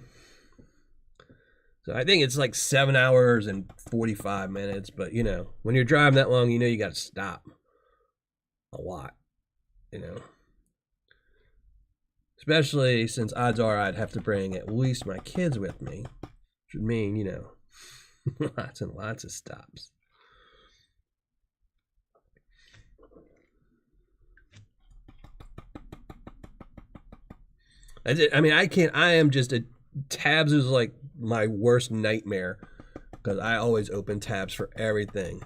So I think it's like 7 hours and 45 minutes. But, you know, when you're driving that long, you know you got to stop a lot, you know. Especially since odds are I'd have to bring at least my kids with me. Which would mean, you know, lots and lots of stops. I mean, I am just tabs is like my worst nightmare because I always open tabs for everything.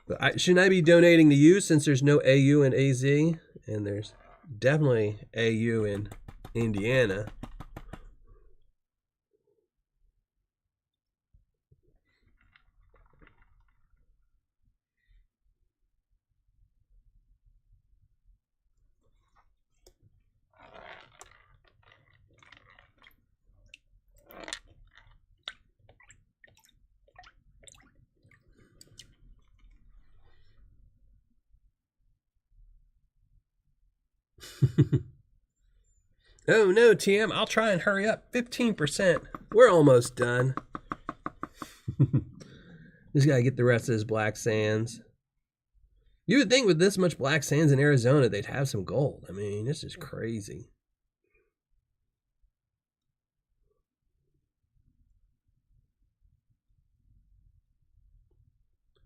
But shouldn't I be donating to you since there's no AU in AZ? And there's definitely AU in Indiana. Oh no, TM, I'll try and hurry up. 15%. We're almost done. Just gotta get the rest of this black sands. You would think with this much black sands in Arizona, they'd have some gold. I mean, this is crazy.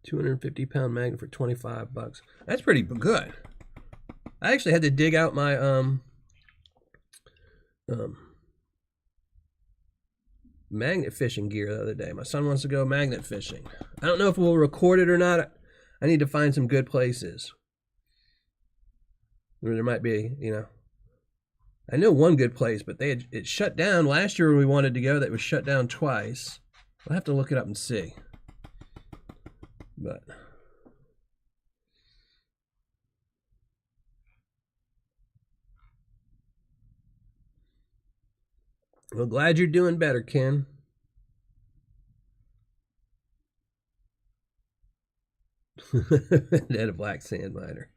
£250 magnet for $25. That's pretty good. I actually had to dig out my magnet fishing gear the other day. My son wants to go magnet fishing. I don't know if we'll record it or not. I need to find some good places. There might be, you know. I know one good place, but it shut down last year when we wanted to go. That was shut down twice. I'll have to look it up and see. But well, glad you're doing better, Ken. Had a black sand miner.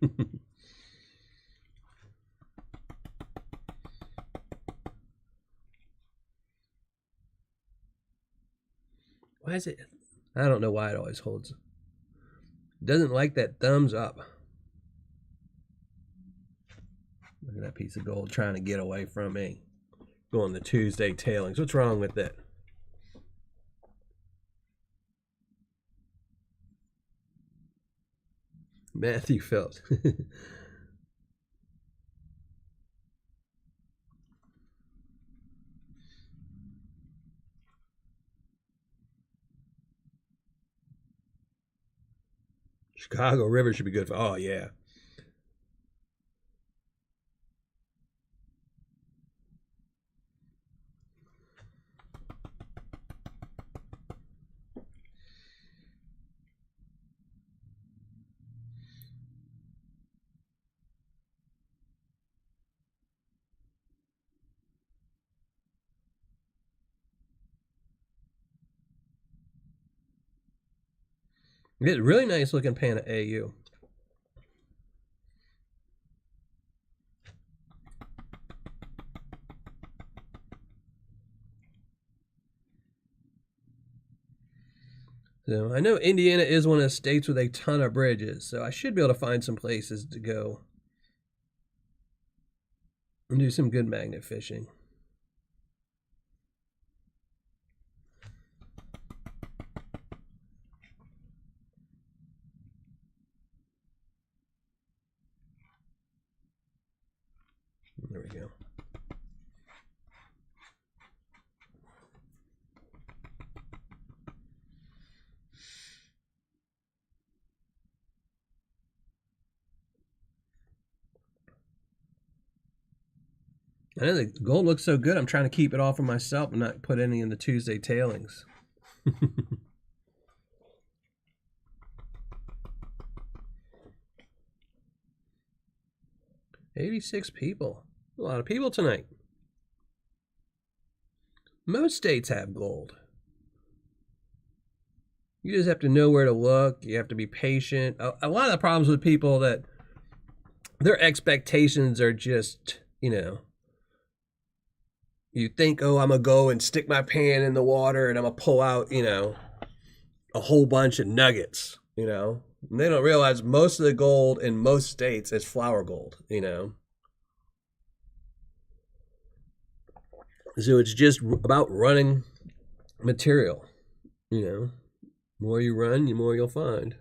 Why is it? I don't know why it always holds. It doesn't like that thumbs up. Look at that piece of gold trying to get away from me. Going the Tuesday tailings. What's wrong with it? Matthew Phelps. Chicago River should be good for. Oh, yeah. It's a really nice looking pan of AU. So I know Indiana is one of the states with a ton of bridges, so I should be able to find some places to go and do some good magnet fishing. There we go. I know the gold looks so good, I'm trying to keep it all for myself and not put any in the Tuesday tailings. 86 people. A lot of people tonight. Most states have gold. You just have to know where to look. You have to be patient. A lot of the problems with people that their expectations are just, you know, you think, oh, I'm going to go and stick my pan in the water and I'm going to pull out, you know, a whole bunch of nuggets, you know. And they don't realize most of the gold in most states is flour gold, you know. So it's just about running material, you know. The more you run, the more you'll find.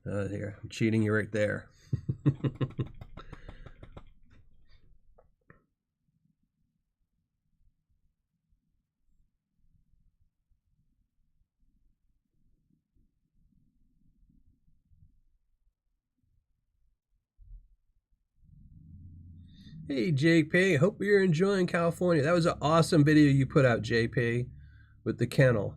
Here, I'm cheating you right there. Hey, JP, hope you're enjoying California. That was an awesome video you put out, JP, with the kennel.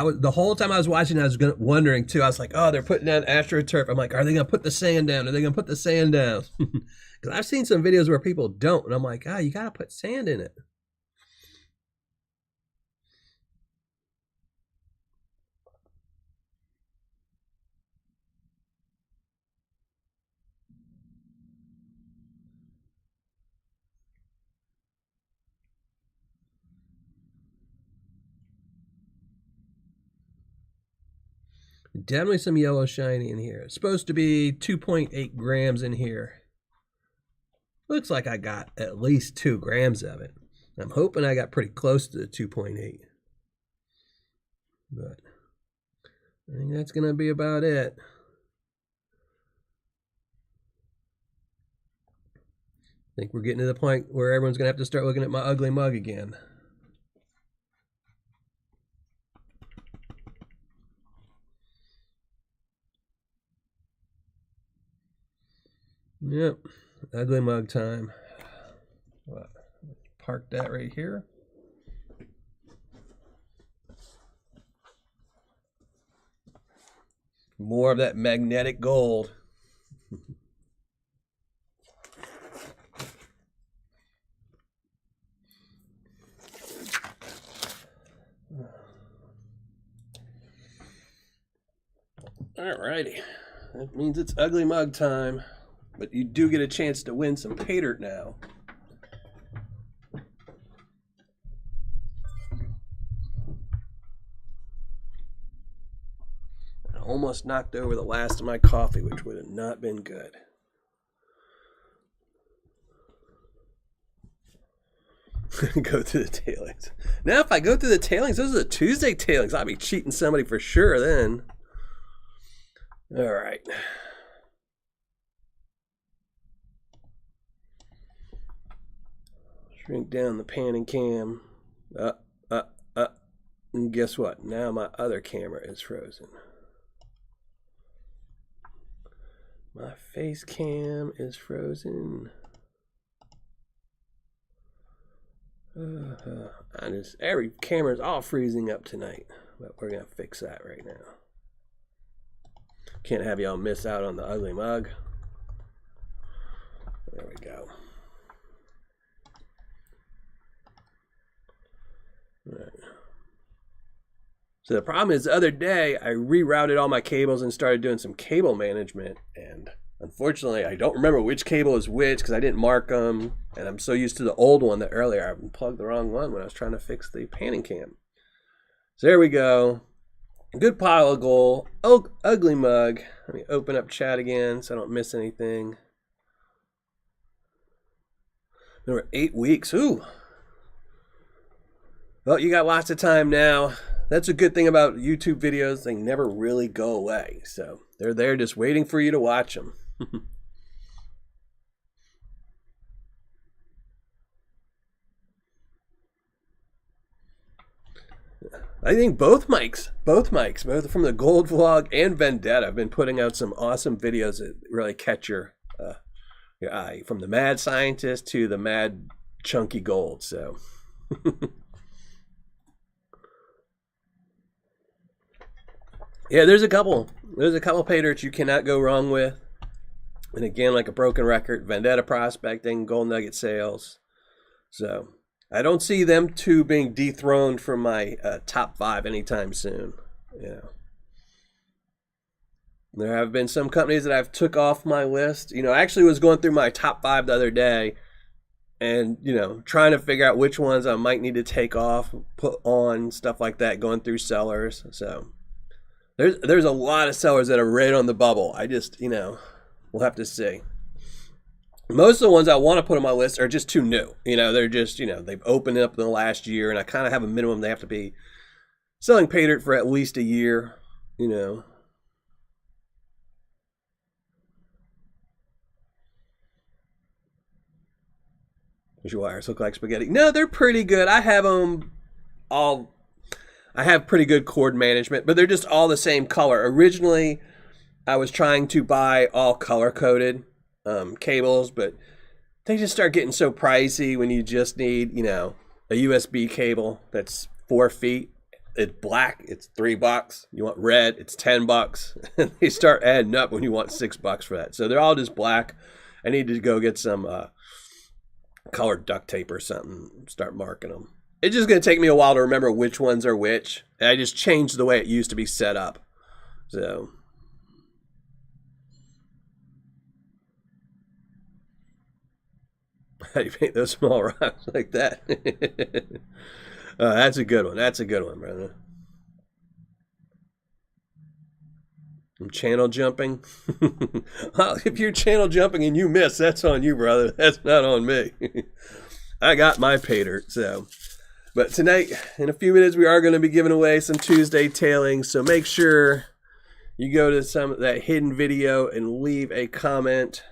the whole time I was watching, I was wondering too. I was like, oh, they're putting down AstroTurf. I'm like, are they gonna put the sand down? Are they gonna put the sand down? Because I've seen some videos where people don't, and I'm like, you gotta put sand in it. Definitely some yellow shiny in here. It's supposed to be 2.8 grams in here. Looks like I got at least 2 grams of it. I'm hoping I got pretty close to the 2.8. But I think that's going to be about it. I think we're getting to the point where everyone's going to have to start looking at my ugly mug again. Yep, ugly mug time. Park that right here. More of that magnetic gold. Alrighty, that means it's ugly mug time. But you do get a chance to win some Paydirt now. I almost knocked over the last of my coffee, which would have not been good. Go through the tailings. Now, if I go through the tailings, those are the Tuesday tailings. I'll be cheating somebody for sure then. All right. Shrink down the pan and cam. And guess what? Now my other camera is frozen. My face cam is frozen. Every camera's all freezing up tonight. But we're going to fix that right now. Can't have y'all miss out on the ugly mug. There we go. Right. So the problem is the other day I rerouted all my cables and started doing some cable management, and unfortunately I don't remember which cable is which because I didn't mark them, and I'm so used to the old one that earlier I plugged the wrong one when I was trying to fix the panning cam. So there we go. Good pile of gold. Ugly mug. Let me open up chat again so I don't miss anything. There 8 weeks. Ooh. Well, you got lots of time now. That's a good thing about YouTube videos. They never really go away. So they're there just waiting for you to watch them. I think both mics, both from the Gold Vlog and Vendetta, have been putting out some awesome videos that really catch your eye. From the mad scientist to the mad chunky gold. So... yeah, there's a couple Paydirts you cannot go wrong with. And again, like a broken record, Vendetta Prospecting, Gold Nugget Sales. So I don't see them two being dethroned from my top 5 anytime soon. Yeah. There have been some companies that I've took off my list. You know, I actually was going through my top 5 the other day and, you know, trying to figure out which ones I might need to take off, put on, stuff like that, going through sellers. So... There's a lot of sellers that are right on the bubble. I just, you know, we'll have to see. Most of the ones I want to put on my list are just too new. You know, they're just, you know, they've opened up in the last year, and I kind of have a minimum. They have to be selling Paydirt for at least a year, you know. Does your wires look like spaghetti? No, they're pretty good. I have them all... I have pretty good cord management, but they're just all the same color. Originally, I was trying to buy all color-coded cables, but they just start getting so pricey when you just need, you know, a USB cable that's 4 feet. it's black, it's $3. You want red, it's $10. And they start adding up when you want $6 for that. So they're all just black. I need to go get some colored duct tape or something, start marking them. It's just going to take me a while to remember which ones are which. I just changed the way it used to be set up. So how do you paint those small rocks like that? That's a good one. That's a good one, brother. I'm channel jumping. Well, if you're channel jumping and you miss, that's on you, brother. That's not on me. I got my Paydirt, so. But tonight, in a few minutes, we are going to be giving away some Tuesday tailings. So make sure you go to some of that hidden video and leave a comment.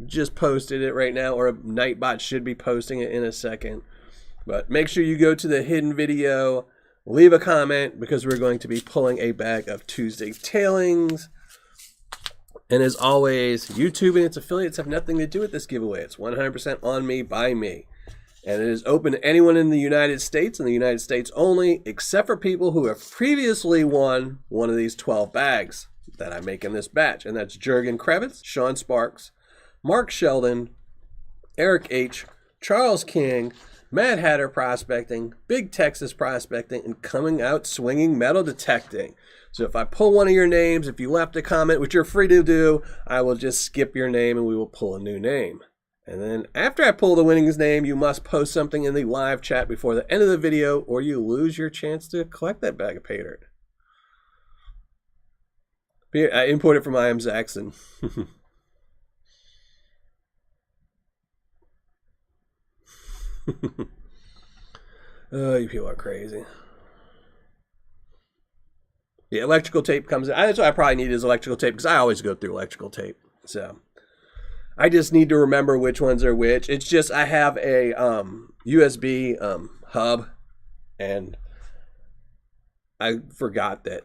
Just posted it right now, or Nightbot should be posting it in a second. But make sure you go to the hidden video, leave a comment, because we're going to be pulling a bag of Tuesday tailings. And as always, YouTube and its affiliates have nothing to do with this giveaway. It's 100% on me, by me. And it is open to anyone in the United States, and the United States only, except for people who have previously won one of these 12 bags that I make in this batch. And that's Jurgen Krebitz, Sean Sparks, Mark Sheldon, Eric H., Charles King, Mad Hatter Prospecting, Big Texas Prospecting, and Coming Out Swinging Metal Detecting. So if I pull one of your names, if you left a comment, which you're free to do, I will just skip your name and we will pull a new name. And then after I pull the winning's name, you must post something in the live chat before the end of the video, or you lose your chance to collect that bag of Paydirt. I imported from I Am Zaxxon. Oh, you people are crazy. The electrical tape comes in. That's what I probably need is electrical tape, because I always go through electrical tape. So I just need to remember which ones are which. It's just I have a USB hub, and I forgot that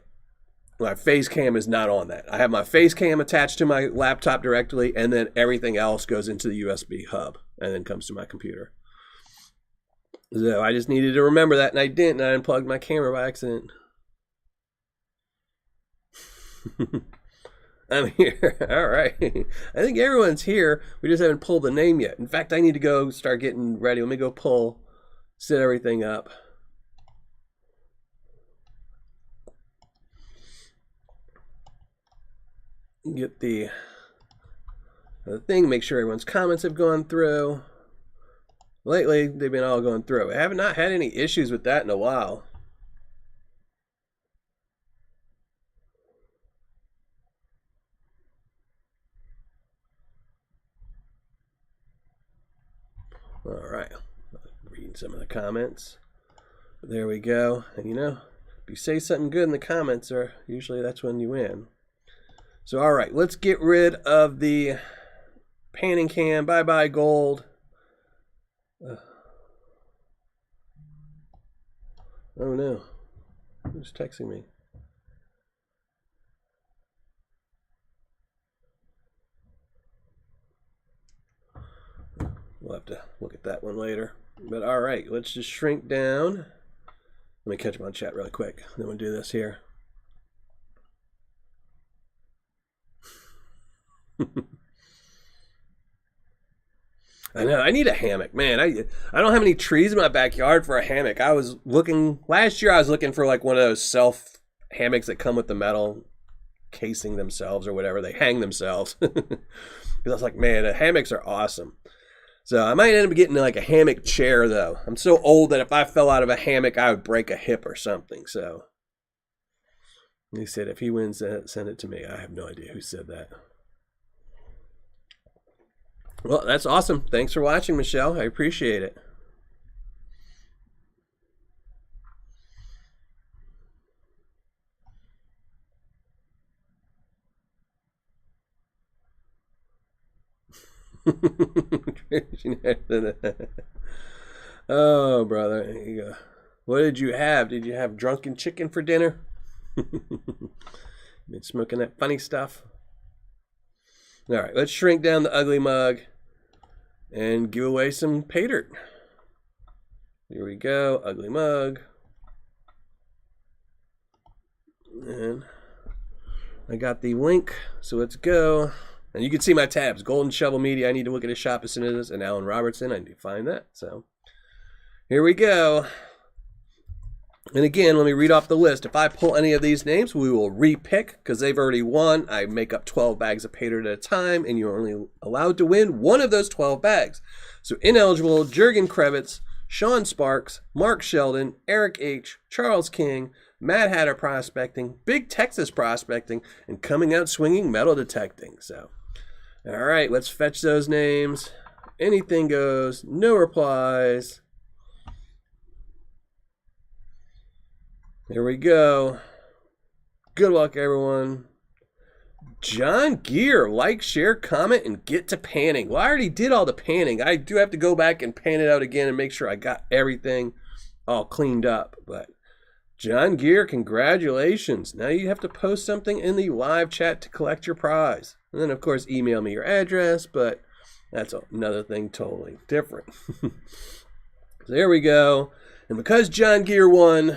my face cam is not on that. I have my face cam attached to my laptop directly, and then everything else goes into the USB hub and then comes to my computer. So I just needed to remember that, and I didn't, and I unplugged my camera by accident. I'm here. All right. I think everyone's here. We just haven't pulled the name yet. In fact, I need to go start getting ready. Let me go pull, set everything up. Get the thing, make sure everyone's comments have gone through. Lately, they've been all going through. I have not had any issues with that in a while. All right, reading some of the comments. There we go. And you know, if you say something good in the comments, or usually that's when you win. So all right, let's get rid of the panning cam. Bye-bye gold. Oh no, who's texting me? We'll have to look at that one later. But all right, let's just shrink down. Let me catch them on chat really quick. Then we'll do this here. I know, I need a hammock. Man, I don't have any trees in my backyard for a hammock. I was looking, last year I was looking for like one of those self hammocks that come with the metal casing themselves or whatever. They hang themselves. Because I was like, man, the hammocks are awesome. So I might end up getting like a hammock chair though. I'm so old that if I fell out of a hammock, I would break a hip or something. So he said, if he wins, send it to me. I have no idea who said that. Well, that's awesome. Thanks for watching, Michelle. I appreciate it. Oh, brother. There you go. What did you have? Did you have drunken chicken for dinner? Been smoking that funny stuff? All right, let's shrink down the ugly mug and give away some Paydirt. Here we go, ugly mug. And I got the link, so let's go. And you can see my tabs. Golden Shovel Media, I need to look at his shop as soon as this. And Alan Robertson, I need to find that. So here we go. And again, let me read off the list. If I pull any of these names, we will repick because they've already won. I make up 12 bags of Paydirt at a time, and you're only allowed to win one of those 12 bags. So ineligible, Jurgen Krebitz, Sean Sparks, Mark Sheldon, Eric H., Charles King, Mad Hatter Prospecting, Big Texas Prospecting, and Coming Out Swinging Metal Detecting. So, all right, let's fetch those names. Anything goes, no replies. Here we go. Good luck, everyone. John Gear, like, share, comment, and get to panning. Well, I already did all the panning. I do have to go back and pan it out again and make sure I got everything all cleaned up. But John Gear, congratulations. Now you have to post something in the live chat to collect your prize. And then, of course, email me your address, but that's another thing totally different. So there we go. And because John Gear won,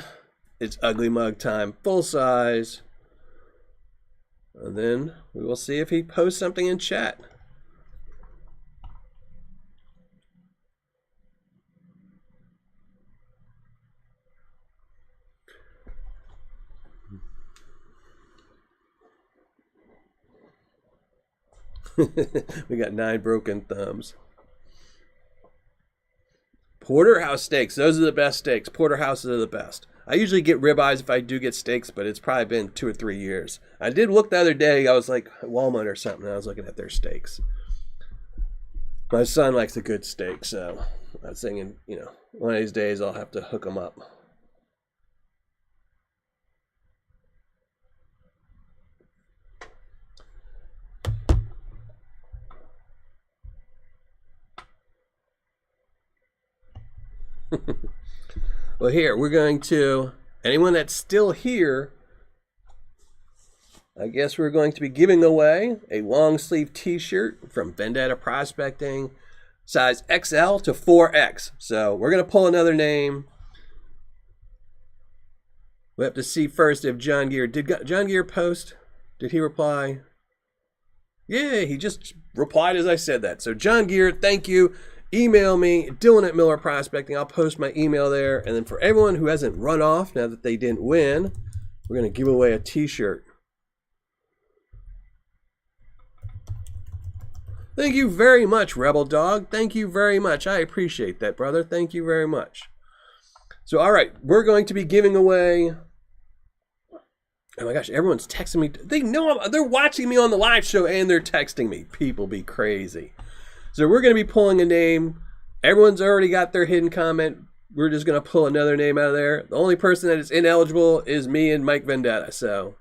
it's ugly mug time, full size. And then we will see if he posts something in chat. We got 9 broken thumbs. Porterhouse steaks. Those are the best steaks. Porterhouses are the best. I usually get ribeyes if I do get steaks, but it's probably been 2 or 3 years. I did look the other day. I was like at Walmart or something. And I was looking at their steaks. My son likes a good steak, so I was thinking, you know, one of these days I'll have to hook him up. Well, here, we're going to, anyone that's still here, I guess we're going to be giving away a long sleeve t-shirt from Vendetta Prospecting, size XL to 4X. So we're going to pull another name. We have to see first if John Gear, did John Gear post? Did he reply? Yeah, he just replied as I said that. So John Gear, thank you. Email me, Dylan at Miller Prospecting. I'll post my email there. And then for everyone who hasn't run off now that they didn't win, we're going to give away a t-shirt. Thank you very much, Rebel Dog. Thank you very much. I appreciate that, brother. Thank you very much. So, all right, we're going to be giving away. Oh my gosh, everyone's texting me. They know they're watching me on the live show and they're texting me. People be crazy. So we're going to be pulling a name. Everyone's already got their hidden comment. We're just going to pull another name out of there. The only person that is ineligible is me and Mike Vendetta. So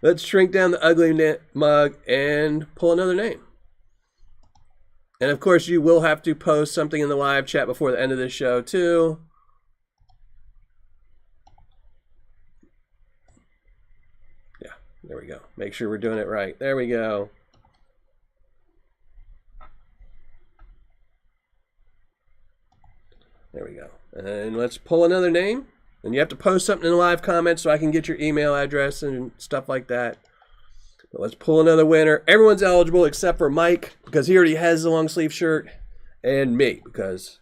let's shrink down the ugly mug and pull another name. And of course, you will have to post something in the live chat before the end of this show too. Yeah, there we go. Make sure we're doing it right. There we go. There we go. And let's pull another name. And you have to post something in the live comments so I can get your email address and stuff like that. But let's pull another winner. Everyone's eligible except for Mike because he already has the long sleeve shirt, and me because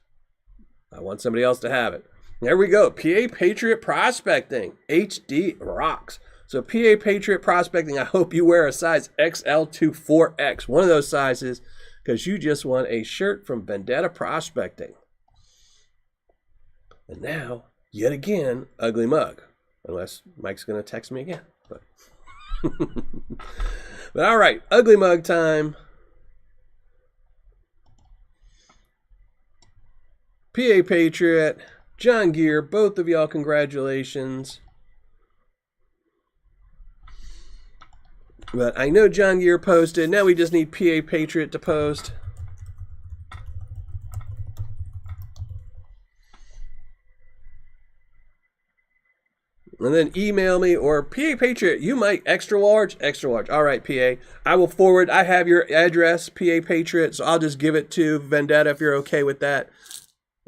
I want somebody else to have it. There we go. PA Patriot Prospecting. HD rocks. So PA Patriot Prospecting, I hope you wear a size XL to 4X. One of those sizes because you just won a shirt from Vendetta Prospecting. And now, yet again, ugly mug. Unless Mike's going to text me again. But, but all right, ugly mug time. PA Patriot, John Gear, both of y'all, congratulations. But I know John Gear posted. Now we just need PA Patriot to post. And then email me, or PA Patriot, you might, extra large, extra large. All right, PA. I will forward. I have your address, PA Patriot, so I'll just give it to Vendetta if you're okay with that.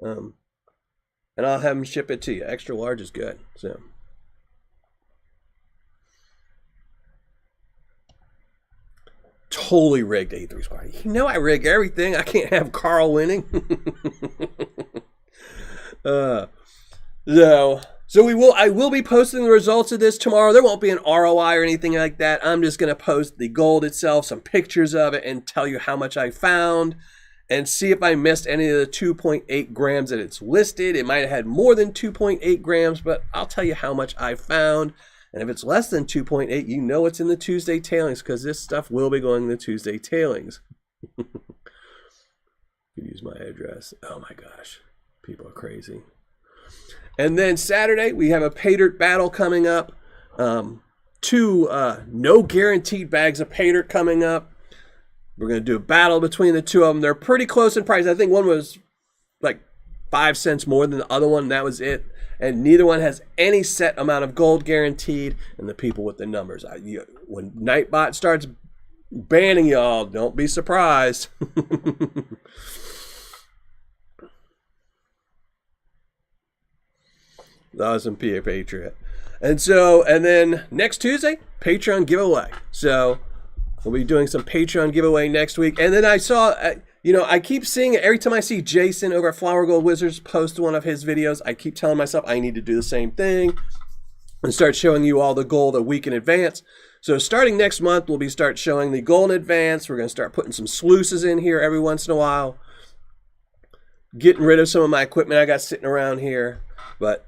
And I'll have them ship it to you. Extra large is good. So. Totally rigged A3 Squad. You know I rig everything. I can't have Carl winning. I will be posting the results of this tomorrow. There won't be an ROI or anything like that. I'm just going to post the gold itself, some pictures of it, and tell you how much I found and see if I missed any of the 2.8 grams that it's listed. It might have had more than 2.8 grams, but I'll tell you how much I found. And if it's less than 2.8, you know it's in the Tuesday tailings, because this stuff will be going in the Tuesday tailings. Use my address. Oh my gosh. People are crazy. And then Saturday, we have a Paydirt battle coming up. Two no guaranteed bags of Paydirt coming up. We're going to do a battle between the two of them. They're pretty close in price. I think one was like 5 cents more than the other one. And that was it. And neither one has any set amount of gold guaranteed. And the people with the numbers. When Nightbot starts banning y'all, don't be surprised. Awesome, PA Patriot. And then next Tuesday, Patreon giveaway. So we'll be doing some Patreon giveaway next week. And then I saw, I keep seeing it every time I see Jason over at Flower Gold Wizards post one of his videos. I keep telling myself I need to do the same thing and start showing you all the gold a week in advance. So starting next month, we'll start showing the gold in advance. We're going to start putting some sluices in here every once in a while. Getting rid of some of my equipment I got sitting around here. But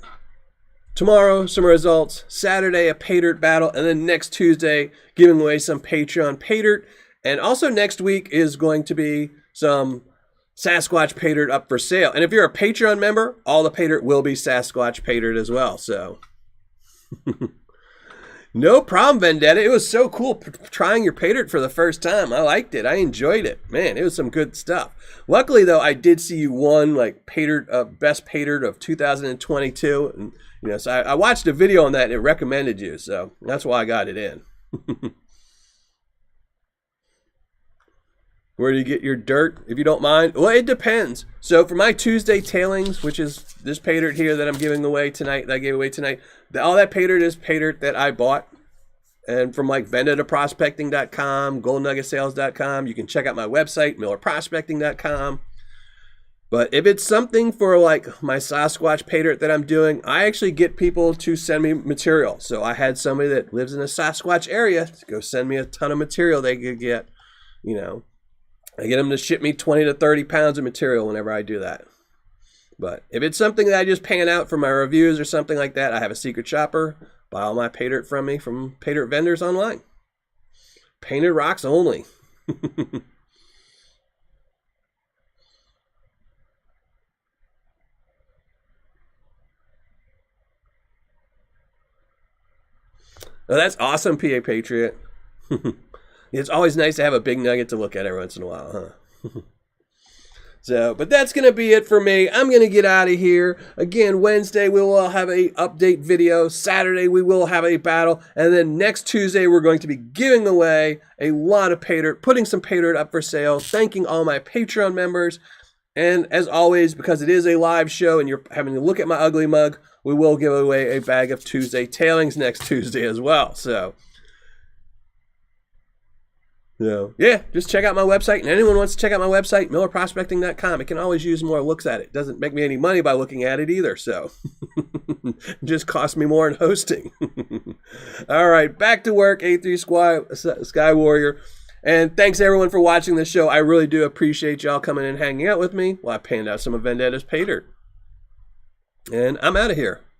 tomorrow, some results. Saturday, a Paydirt battle. And then next Tuesday, giving away some Patreon Paydirt. And also next week is going to be some Sasquatch Paydirt up for sale. And if you're a Patreon member, all the Paydirt will be Sasquatch Paydirt as well. So, no problem, Vendetta. It was so cool trying your Paydirt for the first time. I liked it. I enjoyed it. Man, it was some good stuff. Luckily, though, I did see you won like Paydirt, best Paydirt of 2022. And so I watched a video on that and it recommended you. So that's why I got it in. Where do you get your dirt, if you don't mind? Well, it depends. So for my Tuesday tailings, which is this Paydirt here that I'm giving away tonight, that I gave away tonight, all that Paydirt is Paydirt that I bought. And from like VendettaProspecting.com, GoldNuggetSales.com, you can check out my website, MillerProspecting.com. But if it's something for like my Sasquatch Paydirt that I'm doing, I actually get people to send me material. So I had somebody that lives in a Sasquatch area to go send me a ton of material they could get, I get them to ship me 20 to 30 pounds of material whenever I do that. But if it's something that I just pan out for my reviews or something like that, I have a secret shopper. Buy all my Paydirt from me from Paydirt vendors online. Painted rocks only. Oh, that's awesome, PA Patriot. It's always nice to have a big nugget to look at every once in a while, huh? But that's going to be it for me. I'm going to get out of here. Again, Wednesday, we will have a update video. Saturday, we will have a battle. And then next Tuesday, we're going to be giving away a lot of Paydirt, putting some Paydirt up for sale, thanking all my Patreon members. And as always, because it is a live show and you're having to look at my ugly mug, we will give away a bag of Tuesday tailings next Tuesday as well. So yeah, just check out my website. And anyone wants to check out my website, MillerProspecting.com. It can always use more looks at it. Doesn't make me any money by looking at it either. So it just costs me more in hosting. All right, back to work, A3 Sky Warrior. And thanks everyone for watching the show. I really do appreciate y'all coming and hanging out with me while I panned out some of Vendetta's Paydirt. And I'm out of here.